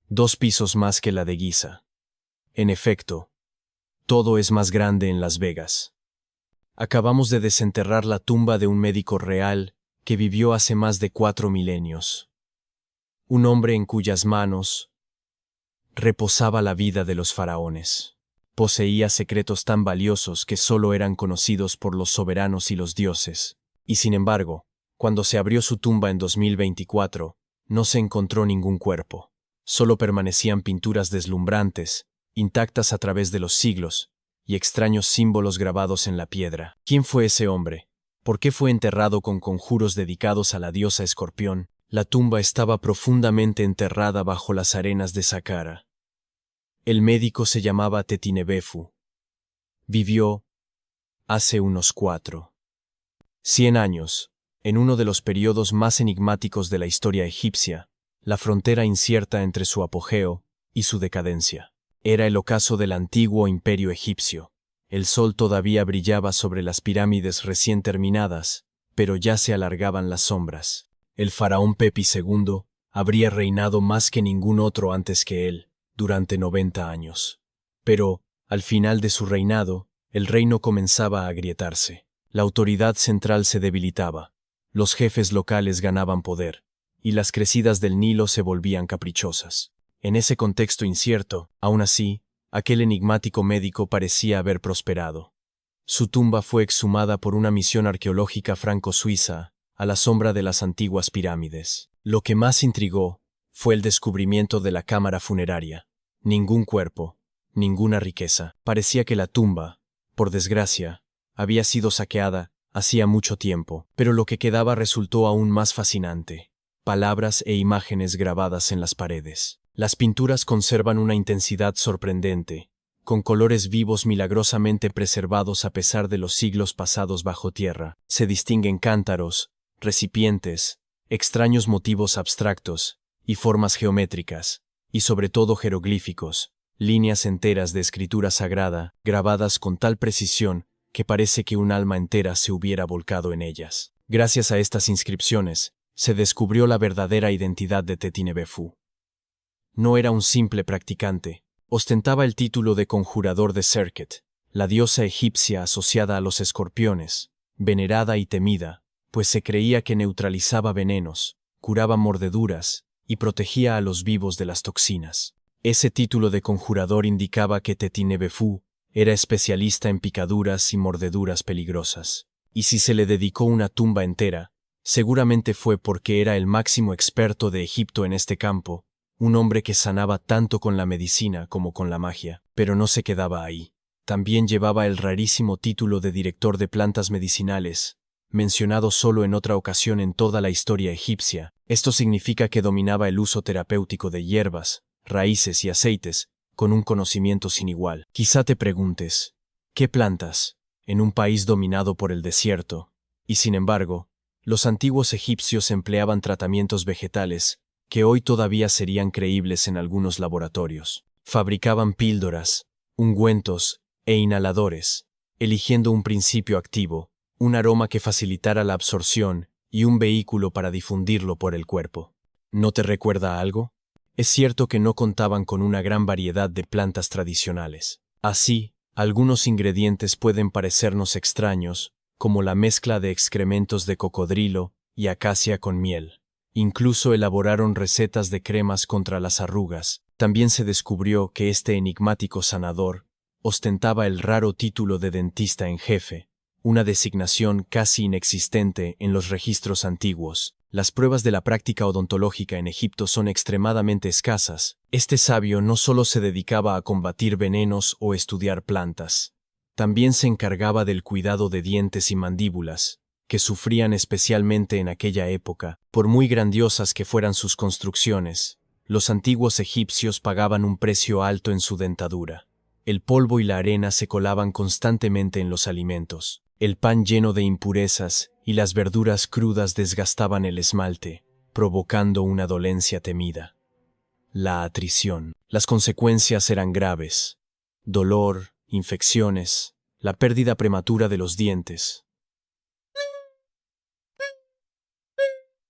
2 pisos más que la de Giza. En efecto, todo es más grande en Las Vegas. Acabamos de desenterrar la tumba de un médico real que vivió hace más de 4 milenios. Un hombre en cuyas manos reposaba la vida de los faraones. Poseía secretos tan valiosos que solo eran conocidos por los soberanos y los dioses. Y sin embargo, cuando se abrió su tumba en 2024, no se encontró ningún cuerpo. Solo permanecían pinturas deslumbrantes, intactas a través de los siglos, y extraños símbolos grabados en la piedra. ¿Quién fue ese hombre? ¿Por qué fue enterrado con conjuros dedicados a la diosa Escorpión? La tumba estaba profundamente enterrada bajo las arenas de Saqqara. El médico se llamaba Tetinebefu. Vivió hace unos 100 años, en uno de los periodos más enigmáticos de la historia egipcia, la frontera incierta entre su apogeo y su decadencia. Era el ocaso del antiguo imperio egipcio. El sol todavía brillaba sobre las pirámides recién terminadas, pero ya se alargaban las sombras. El faraón Pepi II habría reinado más que ningún otro antes que él, durante 90 años. Pero, al final de su reinado, el reino comenzaba a agrietarse. La autoridad central se debilitaba, los jefes locales ganaban poder, y las crecidas del Nilo se volvían caprichosas. En ese contexto incierto, aún así, aquel enigmático médico parecía haber prosperado. Su tumba fue exhumada por una misión arqueológica franco-suiza, a la sombra de las antiguas pirámides. Lo que más intrigó fue el descubrimiento de la cámara funeraria. Ningún cuerpo, ninguna riqueza. Parecía que la tumba, por desgracia, había sido saqueada hacía mucho tiempo, pero lo que quedaba resultó aún más fascinante. Palabras e imágenes grabadas en las paredes. Las pinturas conservan una intensidad sorprendente, con colores vivos milagrosamente preservados a pesar de los siglos pasados bajo tierra. Se distinguen cántaros, recipientes, extraños motivos abstractos y formas geométricas, y sobre todo jeroglíficos, líneas enteras de escritura sagrada, grabadas con tal precisión que parece que un alma entera se hubiera volcado en ellas. Gracias a estas inscripciones, se descubrió la verdadera identidad de Tetinebefu. No era un simple practicante, ostentaba el título de conjurador de Serket, la diosa egipcia asociada a los escorpiones, venerada y temida, pues se creía que neutralizaba venenos, curaba mordeduras y protegía a los vivos de las toxinas. Ese título de conjurador indicaba que Tetinebefu era especialista en picaduras y mordeduras peligrosas. Y si se le dedicó una tumba entera, seguramente fue porque era el máximo experto de Egipto en este campo, un hombre que sanaba tanto con la medicina como con la magia. Pero no se quedaba ahí. También llevaba el rarísimo título de director de plantas medicinales, mencionado solo en otra ocasión en toda la historia egipcia. Esto significa que dominaba el uso terapéutico de hierbas, raíces y aceites, con un conocimiento sin igual. Quizá te preguntes, ¿qué plantas? En un país dominado por el desierto. Y sin embargo, los antiguos egipcios empleaban tratamientos vegetales que hoy todavía serían creíbles en algunos laboratorios. Fabricaban píldoras, ungüentos e inhaladores, eligiendo un principio activo, un aroma que facilitara la absorción y un vehículo para difundirlo por el cuerpo. ¿No te recuerda algo? Es cierto que no contaban con una gran variedad de plantas tradicionales. Así, algunos ingredientes pueden parecernos extraños, como la mezcla de excrementos de cocodrilo y acacia con miel. Incluso elaboraron recetas de cremas contra las arrugas. También se descubrió que este enigmático sanador ostentaba el raro título de dentista en jefe, una designación casi inexistente en los registros antiguos. Las pruebas de la práctica odontológica en Egipto son extremadamente escasas. Este sabio no solo se dedicaba a combatir venenos o estudiar plantas, también se encargaba del cuidado de dientes y mandíbulas, que sufrían especialmente en aquella época. Por muy grandiosas que fueran sus construcciones, los antiguos egipcios pagaban un precio alto en su dentadura. El polvo y la arena se colaban constantemente en los alimentos. El pan lleno de impurezas y las verduras crudas desgastaban el esmalte, provocando una dolencia temida. La atrición. Las consecuencias eran graves. Dolor, infecciones, la pérdida prematura de los dientes.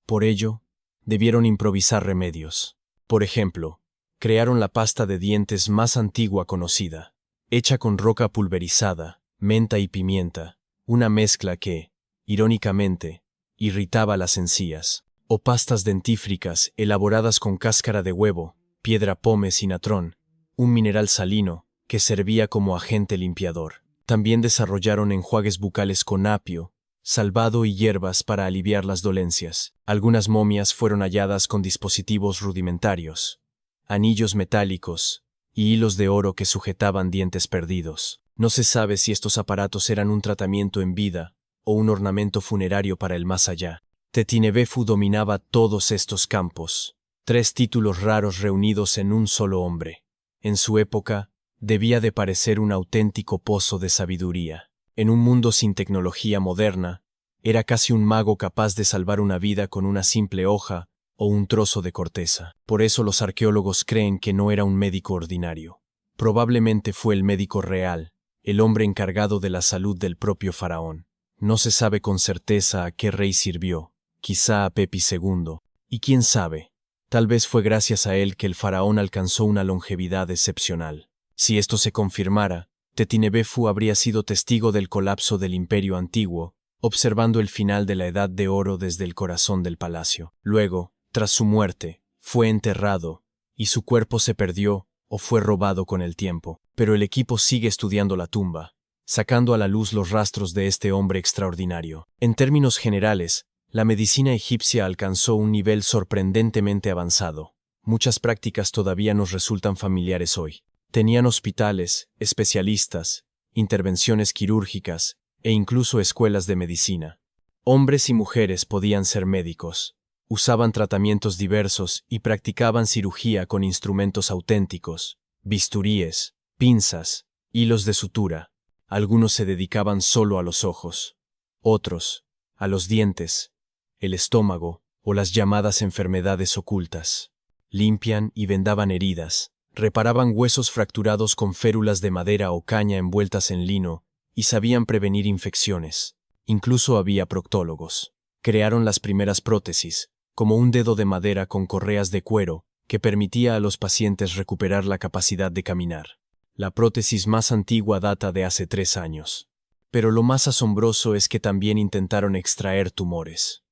Por ello, debieron improvisar remedios. Por ejemplo, crearon la pasta de dientes más antigua conocida, hecha con roca pulverizada, menta y pimienta, una mezcla que, irónicamente, irritaba las encías, o pastas dentífricas elaboradas con cáscara de huevo, piedra pómez y natrón, un mineral salino que servía como agente limpiador. También desarrollaron enjuagues bucales con apio, salvado y hierbas para aliviar las dolencias. Algunas momias fueron halladas con dispositivos rudimentarios, anillos metálicos y hilos de oro que sujetaban dientes perdidos. No se sabe si estos aparatos eran un tratamiento en vida o un ornamento funerario para el más allá. Tetinebefu dominaba todos estos campos, 3 títulos raros reunidos en un solo hombre. En su época, debía de parecer un auténtico pozo de sabiduría. En un mundo sin tecnología moderna, era casi un mago capaz de salvar una vida con una simple hoja o un trozo de corteza. Por eso los arqueólogos creen que no era un médico ordinario. Probablemente fue el médico real, el hombre encargado de la salud del propio faraón. No se sabe con certeza a qué rey sirvió, quizá a Pepi II, y quién sabe, tal vez fue gracias a él que el faraón alcanzó una longevidad excepcional. Si esto se confirmara, Tetinebefu habría sido testigo del colapso del Imperio Antiguo, observando el final de la Edad de Oro desde el corazón del palacio. Luego, tras su muerte, fue enterrado, y su cuerpo se perdió o fue robado con el tiempo. Pero el equipo sigue estudiando la tumba, sacando a la luz los rastros de este hombre extraordinario. En términos generales, la medicina egipcia alcanzó un nivel sorprendentemente avanzado. Muchas prácticas todavía nos resultan familiares hoy. Tenían hospitales, especialistas, intervenciones quirúrgicas e incluso escuelas de medicina. Hombres y mujeres podían ser médicos, usaban tratamientos diversos y practicaban cirugía con instrumentos auténticos, bisturíes, pinzas, hilos de sutura. Algunos se dedicaban solo a los ojos, otros, a los dientes, el estómago o las llamadas enfermedades ocultas. Limpian y vendaban heridas, reparaban huesos fracturados con férulas de madera o caña envueltas en lino y sabían prevenir infecciones. Incluso había proctólogos. Crearon las primeras prótesis, como un dedo de madera con correas de cuero que permitía a los pacientes recuperar la capacidad de caminar. La prótesis más antigua data de hace 3 años. Pero lo más asombroso es que también intentaron extraer tumores.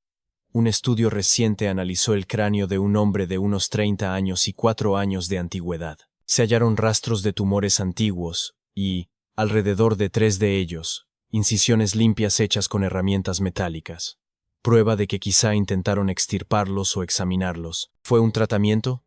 Un estudio reciente analizó el cráneo de un hombre de unos 30 años y 4 años de antigüedad. Se hallaron rastros de tumores antiguos y, alrededor de 3 de ellos, incisiones limpias hechas con herramientas metálicas. Prueba de que quizá intentaron extirparlos o examinarlos. ¿Fue un tratamiento?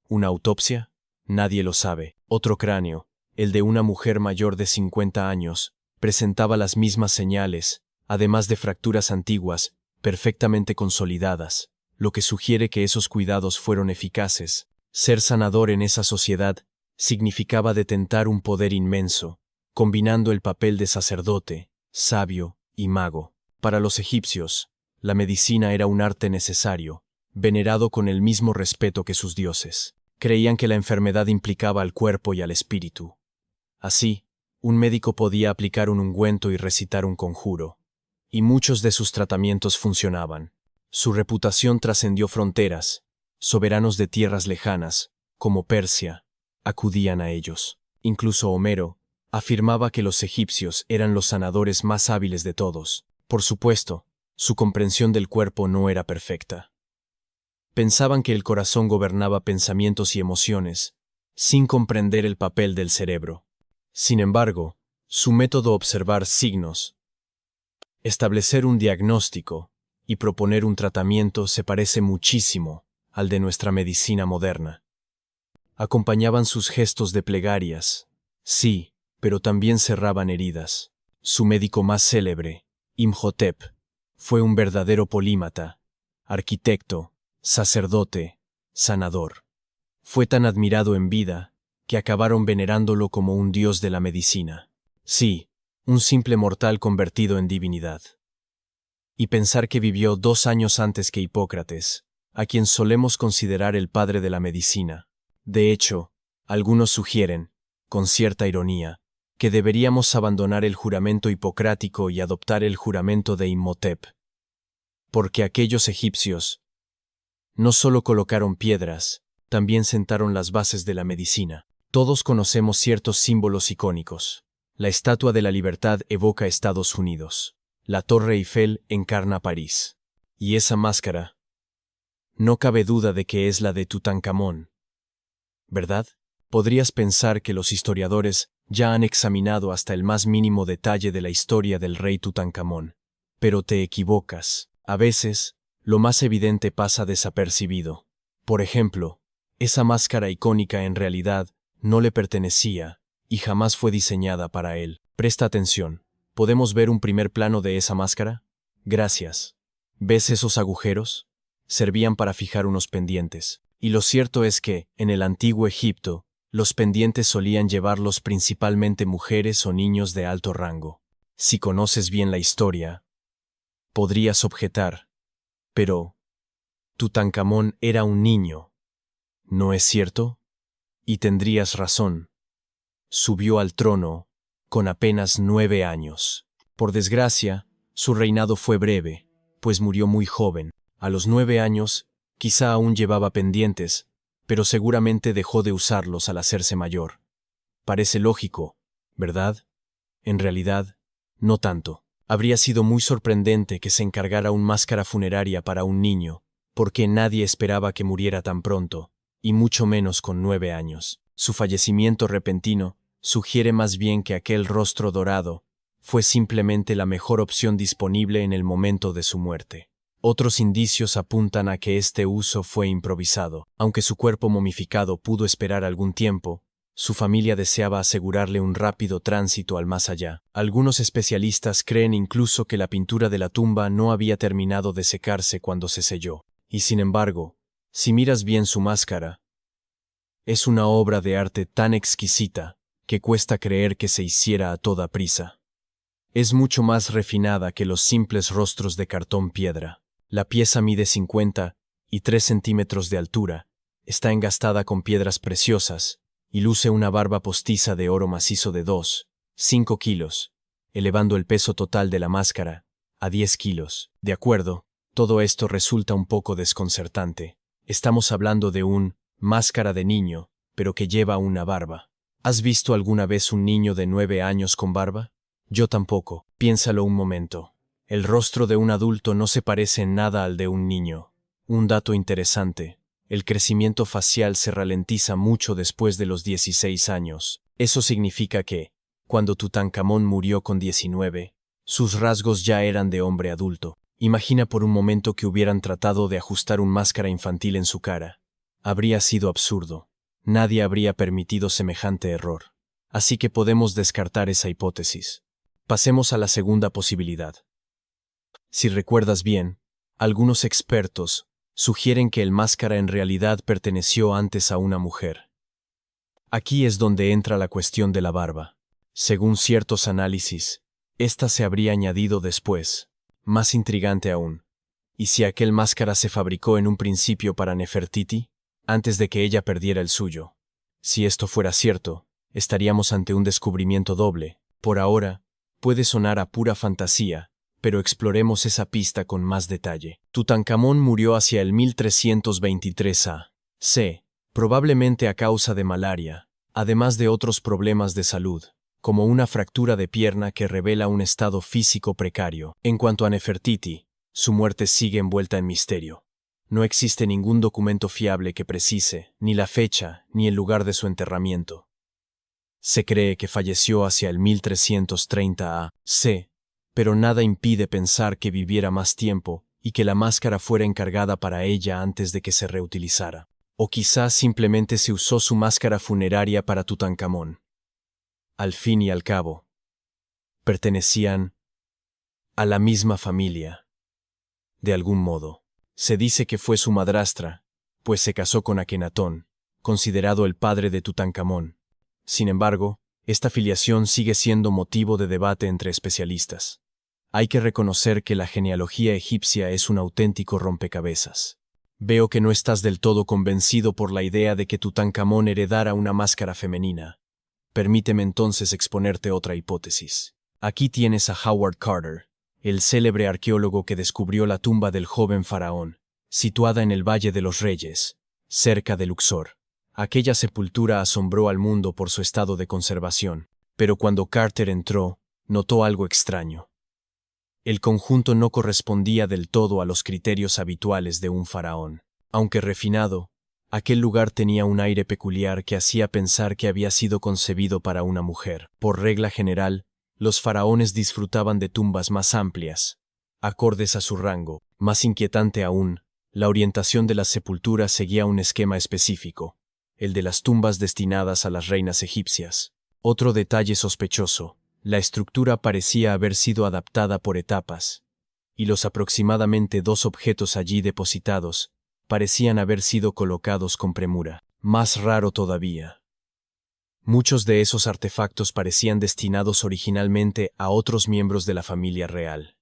¿Una autopsia? Nadie lo sabe. Otro cráneo, el de una mujer mayor de 50 años, presentaba las mismas señales, además de fracturas antiguas, perfectamente consolidadas, lo que sugiere que esos cuidados fueron eficaces. Ser sanador en esa sociedad significaba detentar un poder inmenso, combinando el papel de sacerdote, sabio y mago. Para los egipcios, la medicina era un arte necesario, venerado con el mismo respeto que sus dioses. Creían que la enfermedad implicaba al cuerpo y al espíritu. Así, un médico podía aplicar un ungüento y recitar un conjuro, y muchos de sus tratamientos funcionaban. Su reputación trascendió fronteras. Soberanos de tierras lejanas, como Persia, acudían a ellos. Incluso Homero afirmaba que los egipcios eran los sanadores más hábiles de todos. Por supuesto, su comprensión del cuerpo no era perfecta. Pensaban que el corazón gobernaba pensamientos y emociones, sin comprender el papel del cerebro. Sin embargo, su método observar signos, establecer un diagnóstico y proponer un tratamiento se parece muchísimo al de nuestra medicina moderna. Acompañaban sus gestos de plegarias, sí, pero también cerraban heridas. Su médico más célebre, Imhotep, fue un verdadero polímata, arquitecto, sacerdote, sanador. Fue tan admirado en vida que acabaron venerándolo como un dios de la medicina. Sí, un simple mortal convertido en divinidad. Y pensar que vivió 2 años antes que Hipócrates, a quien solemos considerar el padre de la medicina. De hecho, algunos sugieren, con cierta ironía, que deberíamos abandonar el juramento hipocrático y adoptar el juramento de Imhotep. Porque aquellos egipcios no solo colocaron piedras, también sentaron las bases de la medicina. Todos conocemos ciertos símbolos icónicos. La Estatua de la Libertad evoca Estados Unidos. La Torre Eiffel encarna París. Y esa máscara, no cabe duda de que es la de Tutankamón, ¿verdad? Podrías pensar que los historiadores ya han examinado hasta el más mínimo detalle de la historia del rey Tutankamón. Pero te equivocas. A veces, lo más evidente pasa desapercibido. Por ejemplo, esa máscara icónica en realidad no le pertenecía y jamás fue diseñada para él. Presta atención. ¿Podemos ver un primer plano de esa máscara? Gracias. ¿Ves esos agujeros? Servían para fijar unos pendientes. Y lo cierto es que, en el antiguo Egipto, los pendientes solían llevarlos principalmente mujeres o niños de alto rango. Si conoces bien la historia, podrías objetar. Pero Tutankamón era un niño, ¿no es cierto? Y tendrías razón. Subió al trono con apenas 9 años. Por desgracia, su reinado fue breve, pues murió muy joven. A los 9 años, quizá aún llevaba pendientes, pero seguramente dejó de usarlos al hacerse mayor. Parece lógico, ¿verdad? En realidad, no tanto. Habría sido muy sorprendente que se encargara una máscara funeraria para un niño, porque nadie esperaba que muriera tan pronto, y mucho menos con 9 años. Su fallecimiento repentino sugiere más bien que aquel rostro dorado fue simplemente la mejor opción disponible en el momento de su muerte. Otros indicios apuntan a que este uso fue improvisado. Aunque su cuerpo momificado pudo esperar algún tiempo, su familia deseaba asegurarle un rápido tránsito al más allá. Algunos especialistas creen incluso que la pintura de la tumba no había terminado de secarse cuando se selló. Y sin embargo, si miras bien su máscara, es una obra de arte tan exquisita que cuesta creer que se hiciera a toda prisa. Es mucho más refinada que los simples rostros de cartón piedra. La pieza mide 53 centímetros de altura, está engastada con piedras preciosas y luce una barba postiza de oro macizo de 2,5 kilos, elevando el peso total de la máscara a 10 kilos. De acuerdo, todo esto resulta un poco desconcertante. Estamos hablando de un máscara de niño, pero que lleva una barba. ¿Has visto alguna vez un niño de 9 años con barba? Yo tampoco. Piénsalo un momento. El rostro de un adulto no se parece en nada al de un niño. Un dato interesante. El crecimiento facial se ralentiza mucho después de los 16 años. Eso significa que, cuando Tutankamón murió con 19, sus rasgos ya eran de hombre adulto. Imagina por un momento que hubieran tratado de ajustar una máscara infantil en su cara. Habría sido absurdo. Nadie habría permitido semejante error. Así que podemos descartar esa hipótesis. Pasemos a la segunda posibilidad. Si recuerdas bien, algunos expertos sugieren que el máscara en realidad perteneció antes a una mujer. Aquí es donde entra la cuestión de la barba. Según ciertos análisis, esta se habría añadido después. Más intrigante aún. ¿Y si aquel máscara se fabricó en un principio para Nefertiti, antes de que ella perdiera el suyo? Si esto fuera cierto, estaríamos ante un descubrimiento doble. Por ahora, puede sonar a pura fantasía, pero exploremos esa pista con más detalle. Tutankamón murió hacia el 1323 a.C., probablemente a causa de malaria, además de otros problemas de salud, como una fractura de pierna que revela un estado físico precario. En cuanto a Nefertiti, su muerte sigue envuelta en misterio. No existe ningún documento fiable que precise ni la fecha ni el lugar de su enterramiento. Se cree que falleció hacia el 1330 a.C., pero nada impide pensar que viviera más tiempo y que la máscara fuera encargada para ella antes de que se reutilizara. O quizás simplemente se usó su máscara funeraria para Tutankamón. Al fin y al cabo, pertenecían a la misma familia. De algún modo, se dice que fue su madrastra, pues se casó con Akenatón, considerado el padre de Tutankamón. Sin embargo, esta filiación sigue siendo motivo de debate entre especialistas. Hay que reconocer que la genealogía egipcia es un auténtico rompecabezas. Veo que no estás del todo convencido por la idea de que Tutankamón heredara una máscara femenina. Permíteme entonces exponerte otra hipótesis. Aquí tienes a Howard Carter, el célebre arqueólogo que descubrió la tumba del joven faraón, situada en el Valle de los Reyes, cerca de Luxor. Aquella sepultura asombró al mundo por su estado de conservación, pero cuando Carter entró, notó algo extraño. El conjunto no correspondía del todo a los criterios habituales de un faraón. Aunque refinado, aquel lugar tenía un aire peculiar que hacía pensar que había sido concebido para una mujer. Por regla general, los faraones disfrutaban de tumbas más amplias, acordes a su rango. Más inquietante aún, la orientación de las sepulturas seguía un esquema específico, el de las tumbas destinadas a las reinas egipcias. Otro detalle sospechoso: la estructura parecía haber sido adaptada por etapas, y los aproximadamente 2 objetos allí depositados parecían haber sido colocados con premura. Más raro todavía, muchos de esos artefactos parecían destinados originalmente a otros miembros de la familia real.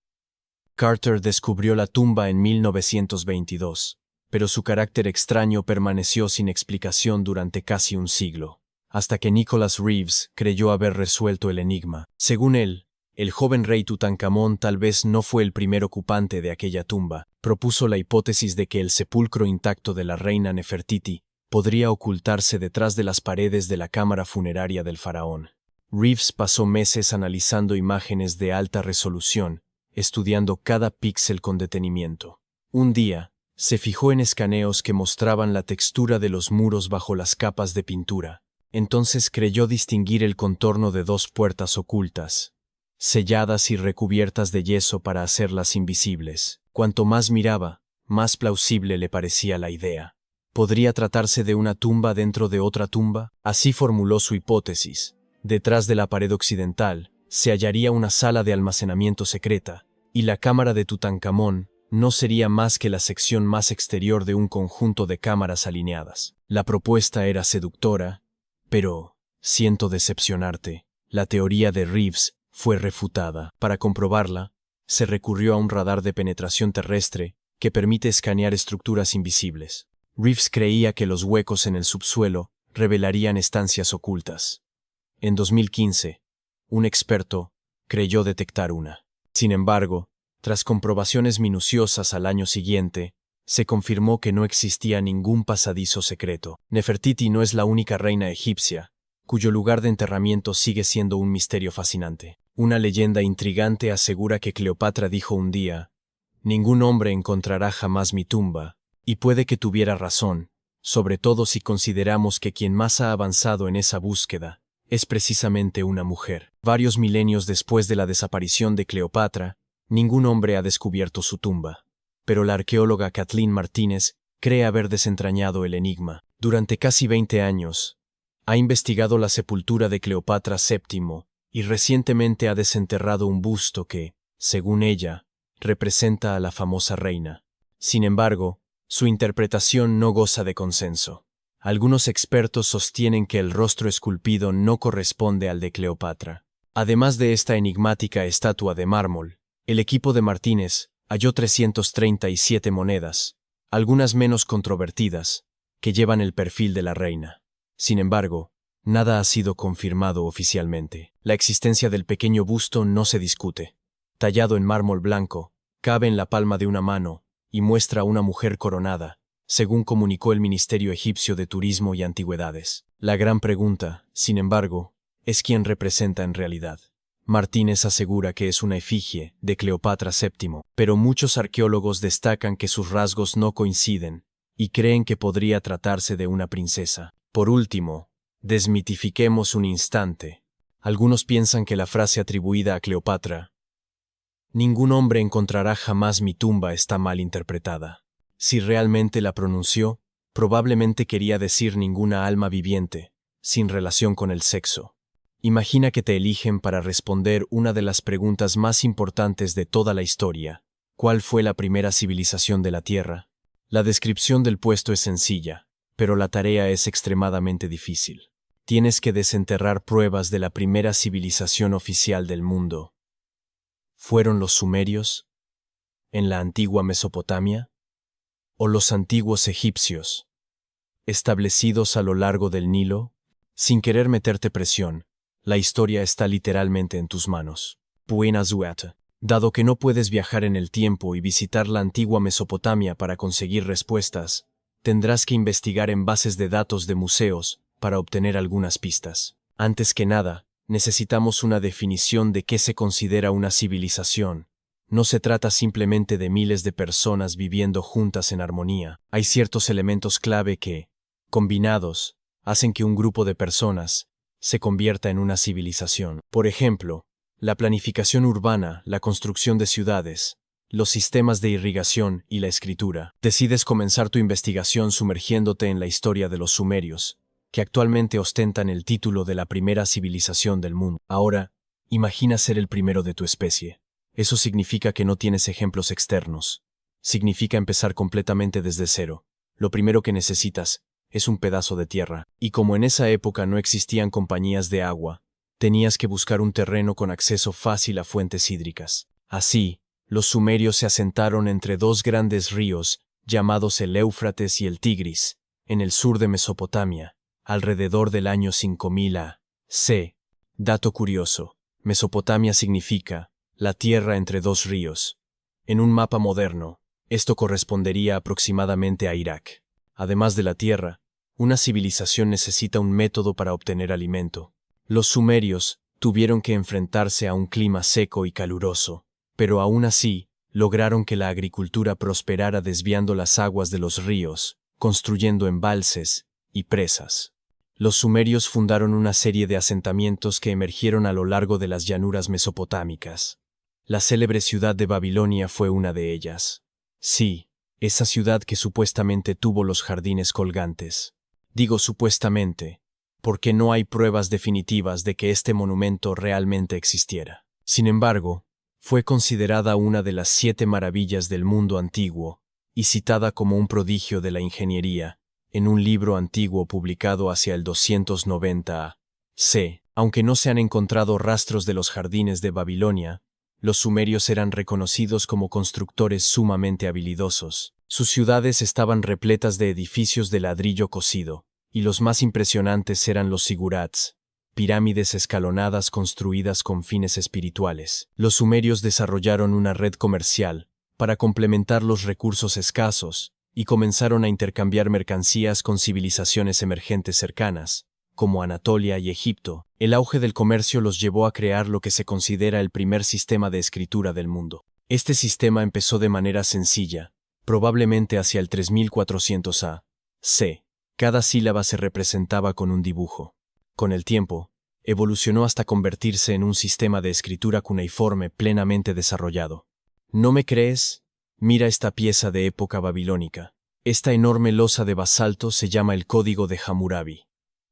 Carter descubrió la tumba en 1922, pero su carácter extraño permaneció sin explicación durante casi un siglo, hasta que Nicholas Reeves creyó haber resuelto el enigma. Según él, el joven rey Tutankamón tal vez no fue el primer ocupante de aquella tumba. Propuso la hipótesis de que el sepulcro intacto de la reina Nefertiti podría ocultarse detrás de las paredes de la cámara funeraria del faraón. Reeves pasó meses analizando imágenes de alta resolución, estudiando cada píxel con detenimiento. Un día, se fijó en escaneos que mostraban la textura de los muros bajo las capas de pintura. Entonces creyó distinguir el contorno de 2 puertas ocultas, selladas y recubiertas de yeso para hacerlas invisibles. Cuanto más miraba, más plausible le parecía la idea. ¿Podría tratarse de una tumba dentro de otra tumba? Así formuló su hipótesis. Detrás de la pared occidental se hallaría una sala de almacenamiento secreta, y la cámara de Tutankamón no sería más que la sección más exterior de un conjunto de cámaras alineadas. La propuesta era seductora, pero, siento decepcionarte, la teoría de Reeves fue refutada. Para comprobarla, se recurrió a un radar de penetración terrestre que permite escanear estructuras invisibles. Reeves creía que los huecos en el subsuelo revelarían estancias ocultas. En 2015, un experto creyó detectar una. Sin embargo, tras comprobaciones minuciosas al año siguiente, se confirmó que no existía ningún pasadizo secreto. Nefertiti no es la única reina egipcia, cuyo lugar de enterramiento sigue siendo un misterio fascinante. Una leyenda intrigante asegura que Cleopatra dijo un día: «Ningún hombre encontrará jamás mi tumba», y puede que tuviera razón, sobre todo si consideramos que quien más ha avanzado en esa búsqueda es precisamente una mujer. Varios milenios después de la desaparición de Cleopatra, ningún hombre ha descubierto su tumba, pero la arqueóloga Kathleen Martínez cree haber desentrañado el enigma. Durante casi 20 años, ha investigado la sepultura de Cleopatra VII y recientemente ha desenterrado un busto que, según ella, representa a la famosa reina. Sin embargo, su interpretación no goza de consenso. Algunos expertos sostienen que el rostro esculpido no corresponde al de Cleopatra. Además de esta enigmática estatua de mármol, el equipo de Martínez halló 337 monedas, algunas menos controvertidas, que llevan el perfil de la reina. Sin embargo, nada ha sido confirmado oficialmente. La existencia del pequeño busto no se discute. Tallado en mármol blanco, cabe en la palma de una mano y muestra a una mujer coronada, según comunicó el Ministerio Egipcio de Turismo y Antigüedades. La gran pregunta, sin embargo, es quién representa en realidad. Martínez asegura que es una efigie de Cleopatra VII, pero muchos arqueólogos destacan que sus rasgos no coinciden y creen que podría tratarse de una princesa. Por último, desmitifiquemos un instante. Algunos piensan que la frase atribuida a Cleopatra, «Ningún hombre encontrará jamás mi tumba», está mal interpretada. Si realmente la pronunció, probablemente quería decir ninguna alma viviente, sin relación con el sexo. Imagina que te eligen para responder una de las preguntas más importantes de toda la historia. ¿Cuál fue la primera civilización de la Tierra? La descripción del puesto es sencilla, pero la tarea es extremadamente difícil. Tienes que desenterrar pruebas de la primera civilización oficial del mundo. ¿Fueron los sumerios? ¿En la antigua Mesopotamia? ¿O los antiguos egipcios, establecidos a lo largo del Nilo? Sin querer meterte presión, la historia está literalmente en tus manos. Buena suerte. Dado que no puedes viajar en el tiempo y visitar la antigua Mesopotamia para conseguir respuestas, tendrás que investigar en bases de datos de museos para obtener algunas pistas. Antes que nada, necesitamos una definición de qué se considera una civilización. No se trata simplemente de miles de personas viviendo juntas en armonía. Hay ciertos elementos clave que, combinados, hacen que un grupo de personas se convierta en una civilización. Por ejemplo, la planificación urbana, la construcción de ciudades, los sistemas de irrigación y la escritura. Decides comenzar tu investigación sumergiéndote en la historia de los sumerios, que actualmente ostentan el título de la primera civilización del mundo. Ahora, imagina ser el primero de tu especie. Eso significa que no tienes ejemplos externos. Significa empezar completamente desde cero. Lo primero que necesitas es un pedazo de tierra, y como en esa época no existían compañías de agua, tenías que buscar un terreno con acceso fácil a fuentes hídricas. Así, los sumerios se asentaron entre dos grandes ríos, llamados el Éufrates y el Tigris, en el sur de Mesopotamia, alrededor del año 5000 a.C. Dato curioso, Mesopotamia significa la tierra entre dos ríos. En un mapa moderno, esto correspondería aproximadamente a Irak. Además de la tierra, una civilización necesita un método para obtener alimento. Los sumerios tuvieron que enfrentarse a un clima seco y caluroso, pero aún así, lograron que la agricultura prosperara desviando las aguas de los ríos, construyendo embalses y presas. Los sumerios fundaron una serie de asentamientos que emergieron a lo largo de las llanuras mesopotámicas. La célebre ciudad de Babilonia fue una de ellas. Sí, esa ciudad que supuestamente tuvo los jardines colgantes. Digo supuestamente, porque no hay pruebas definitivas de que este monumento realmente existiera. Sin embargo, fue considerada una de las 7 maravillas del mundo antiguo y citada como un prodigio de la ingeniería en un libro antiguo publicado hacia el 290 a.C. Aunque no se han encontrado rastros de los jardines de Babilonia, los sumerios eran reconocidos como constructores sumamente habilidosos. Sus ciudades estaban repletas de edificios de ladrillo cocido, y los más impresionantes eran los zigurats, pirámides escalonadas construidas con fines espirituales. Los sumerios desarrollaron una red comercial para complementar los recursos escasos y comenzaron a intercambiar mercancías con civilizaciones emergentes cercanas, como Anatolia y Egipto. El auge del comercio los llevó a crear lo que se considera el primer sistema de escritura del mundo. Este sistema empezó de manera sencilla, probablemente hacia el 3400 a.C. Cada sílaba se representaba con un dibujo. Con el tiempo, evolucionó hasta convertirse en un sistema de escritura cuneiforme plenamente desarrollado. ¿No me crees? Mira esta pieza de época babilónica. Esta enorme losa de basalto se llama el Código de Hammurabi.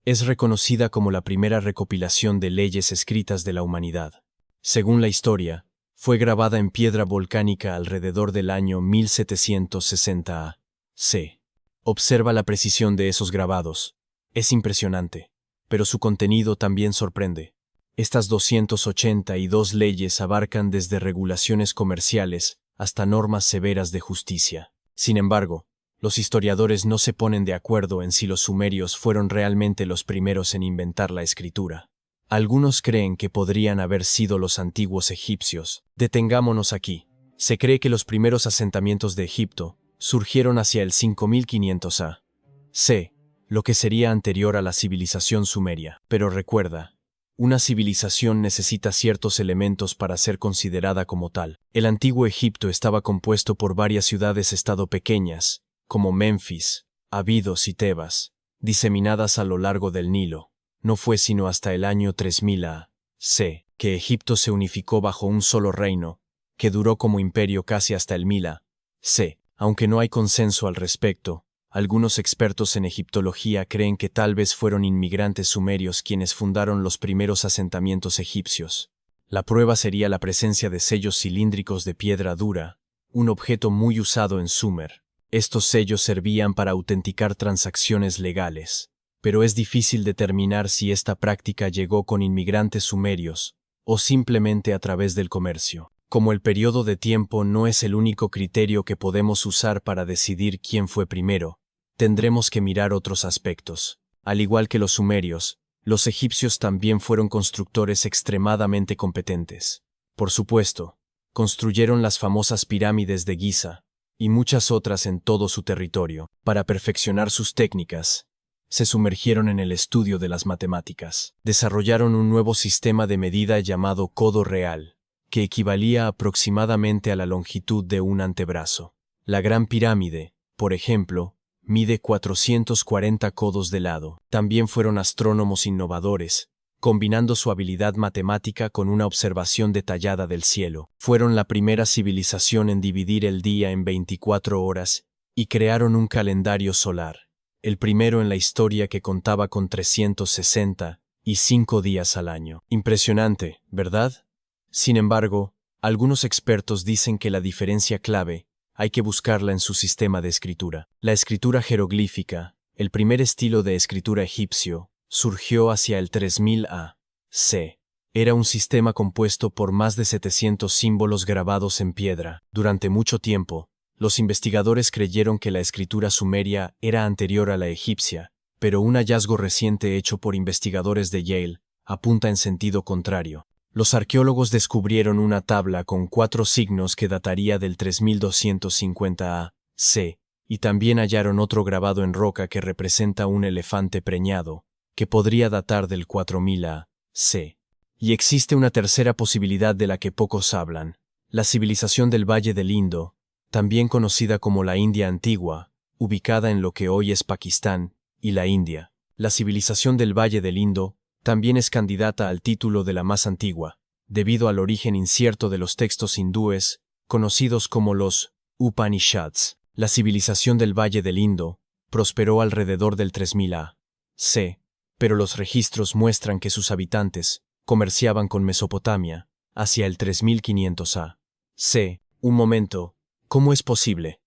Es reconocida como la primera recopilación de leyes escritas de la humanidad. Según la historia, fue grabada en piedra volcánica alrededor del año 1760 a.C. Observa la precisión de esos grabados. Es impresionante, pero su contenido también sorprende. Estas 282 leyes abarcan desde regulaciones comerciales hasta normas severas de justicia. Sin embargo, los historiadores no se ponen de acuerdo en si los sumerios fueron realmente los primeros en inventar la escritura. Algunos creen que podrían haber sido los antiguos egipcios. Detengámonos aquí. Se cree que los primeros asentamientos de Egipto surgieron hacia el 5500 a.C., lo que sería anterior a la civilización sumeria. Pero recuerda, una civilización necesita ciertos elementos para ser considerada como tal. El antiguo Egipto estaba compuesto por varias ciudades-estado pequeñas, como Memphis, Abidos y Tebas, diseminadas a lo largo del Nilo. No fue sino hasta el año 3000 a.C. que Egipto se unificó bajo un solo reino, que duró como imperio casi hasta el 1000 a.C. Aunque no hay consenso al respecto, algunos expertos en egiptología creen que tal vez fueron inmigrantes sumerios quienes fundaron los primeros asentamientos egipcios. La prueba sería la presencia de sellos cilíndricos de piedra dura, un objeto muy usado en Sumer. Estos sellos servían para autenticar transacciones legales, pero es difícil determinar si esta práctica llegó con inmigrantes sumerios o simplemente a través del comercio. Como el periodo de tiempo no es el único criterio que podemos usar para decidir quién fue primero, tendremos que mirar otros aspectos. Al igual que los sumerios Los egipcios también fueron constructores extremadamente competentes. Por supuesto, construyeron las famosas pirámides de Giza y muchas otras en todo su territorio. Para perfeccionar sus técnicas, se sumergieron en el estudio de las matemáticas. Desarrollaron un nuevo sistema de medida llamado codo real, que equivalía aproximadamente a la longitud de un antebrazo. La Gran Pirámide, por ejemplo, mide 440 codos de lado. También fueron astrónomos innovadores, combinando su habilidad matemática con una observación detallada del cielo. Fueron la primera civilización en dividir el día en 24 horas y crearon un calendario solar, el primero en la historia que contaba con 365 días al año. Impresionante, ¿verdad? Sin embargo, algunos expertos dicen que la diferencia clave hay que buscarla en su sistema de escritura. La escritura jeroglífica, el primer estilo de escritura egipcio, surgió hacia el 3000 a.C. Era un sistema compuesto por más de 700 símbolos grabados en piedra. Durante mucho tiempo, los investigadores creyeron que la escritura sumeria era anterior a la egipcia, pero un hallazgo reciente hecho por investigadores de Yale apunta en sentido contrario. Los arqueólogos descubrieron una tabla con 4 signos que dataría del 3250 a.C., y también hallaron otro grabado en roca que representa un elefante preñado, que podría datar del 4000 a.C. Y existe una tercera posibilidad de la que pocos hablan: la civilización del Valle del Indo, también conocida como la India antigua, ubicada en lo que hoy es Pakistán y la India. La civilización del Valle del Indo también es candidata al título de la más antigua, debido al origen incierto de los textos hindúes, conocidos como los Upanishads. La civilización del Valle del Indo prosperó alrededor del 3000 a.C., pero los registros muestran que sus habitantes comerciaban con Mesopotamia hacia el 3500 a.C. Un momento, ¿cómo es posible?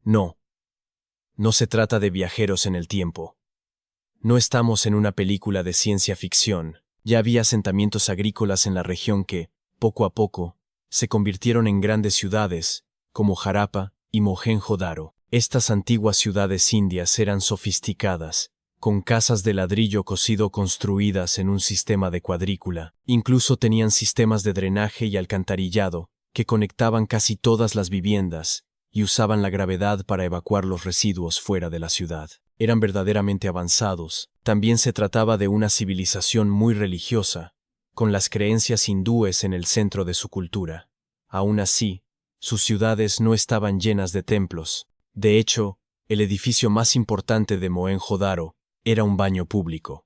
No se trata de viajeros en el tiempo. No estamos en una película de ciencia ficción. Ya había asentamientos agrícolas en la región que, poco a poco, se convirtieron en grandes ciudades, como Harappa y Mohenjo-Daro. Estas antiguas ciudades indias eran sofisticadas, con casas de ladrillo cocido construidas en un sistema de cuadrícula. Incluso tenían sistemas de drenaje y alcantarillado que conectaban casi todas las viviendas y usaban la gravedad para evacuar los residuos fuera de la ciudad. Eran verdaderamente avanzados. También se trataba de una civilización muy religiosa, con las creencias hindúes en el centro de su cultura. Aún así, sus ciudades no estaban llenas de templos. De hecho, el edificio más importante de Mohenjo-Daro era un baño público.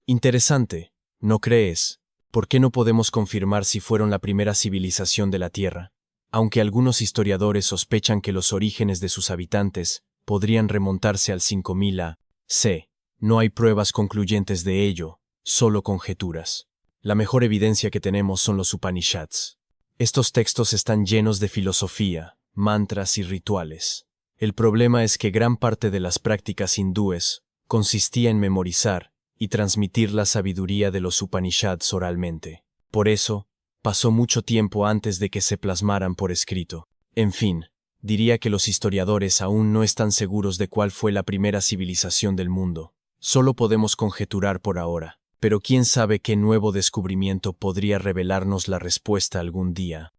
Interesante, ¿no crees? ¿Por qué no podemos confirmar si fueron la primera civilización de la Tierra? Aunque algunos historiadores sospechan que los orígenes de sus habitantes podrían remontarse al 5000 a.C., no hay pruebas concluyentes de ello, solo conjeturas. La mejor evidencia que tenemos son los Upanishads. Estos textos están llenos de filosofía, mantras y rituales. El problema es que gran parte de las prácticas hindúes consistía en memorizar y transmitir la sabiduría de los Upanishads oralmente. Por eso, pasó mucho tiempo antes de que se plasmaran por escrito. En fin, diría que los historiadores aún no están seguros de cuál fue la primera civilización del mundo. Solo podemos conjeturar por ahora, pero quién sabe qué nuevo descubrimiento podría revelarnos la respuesta algún día.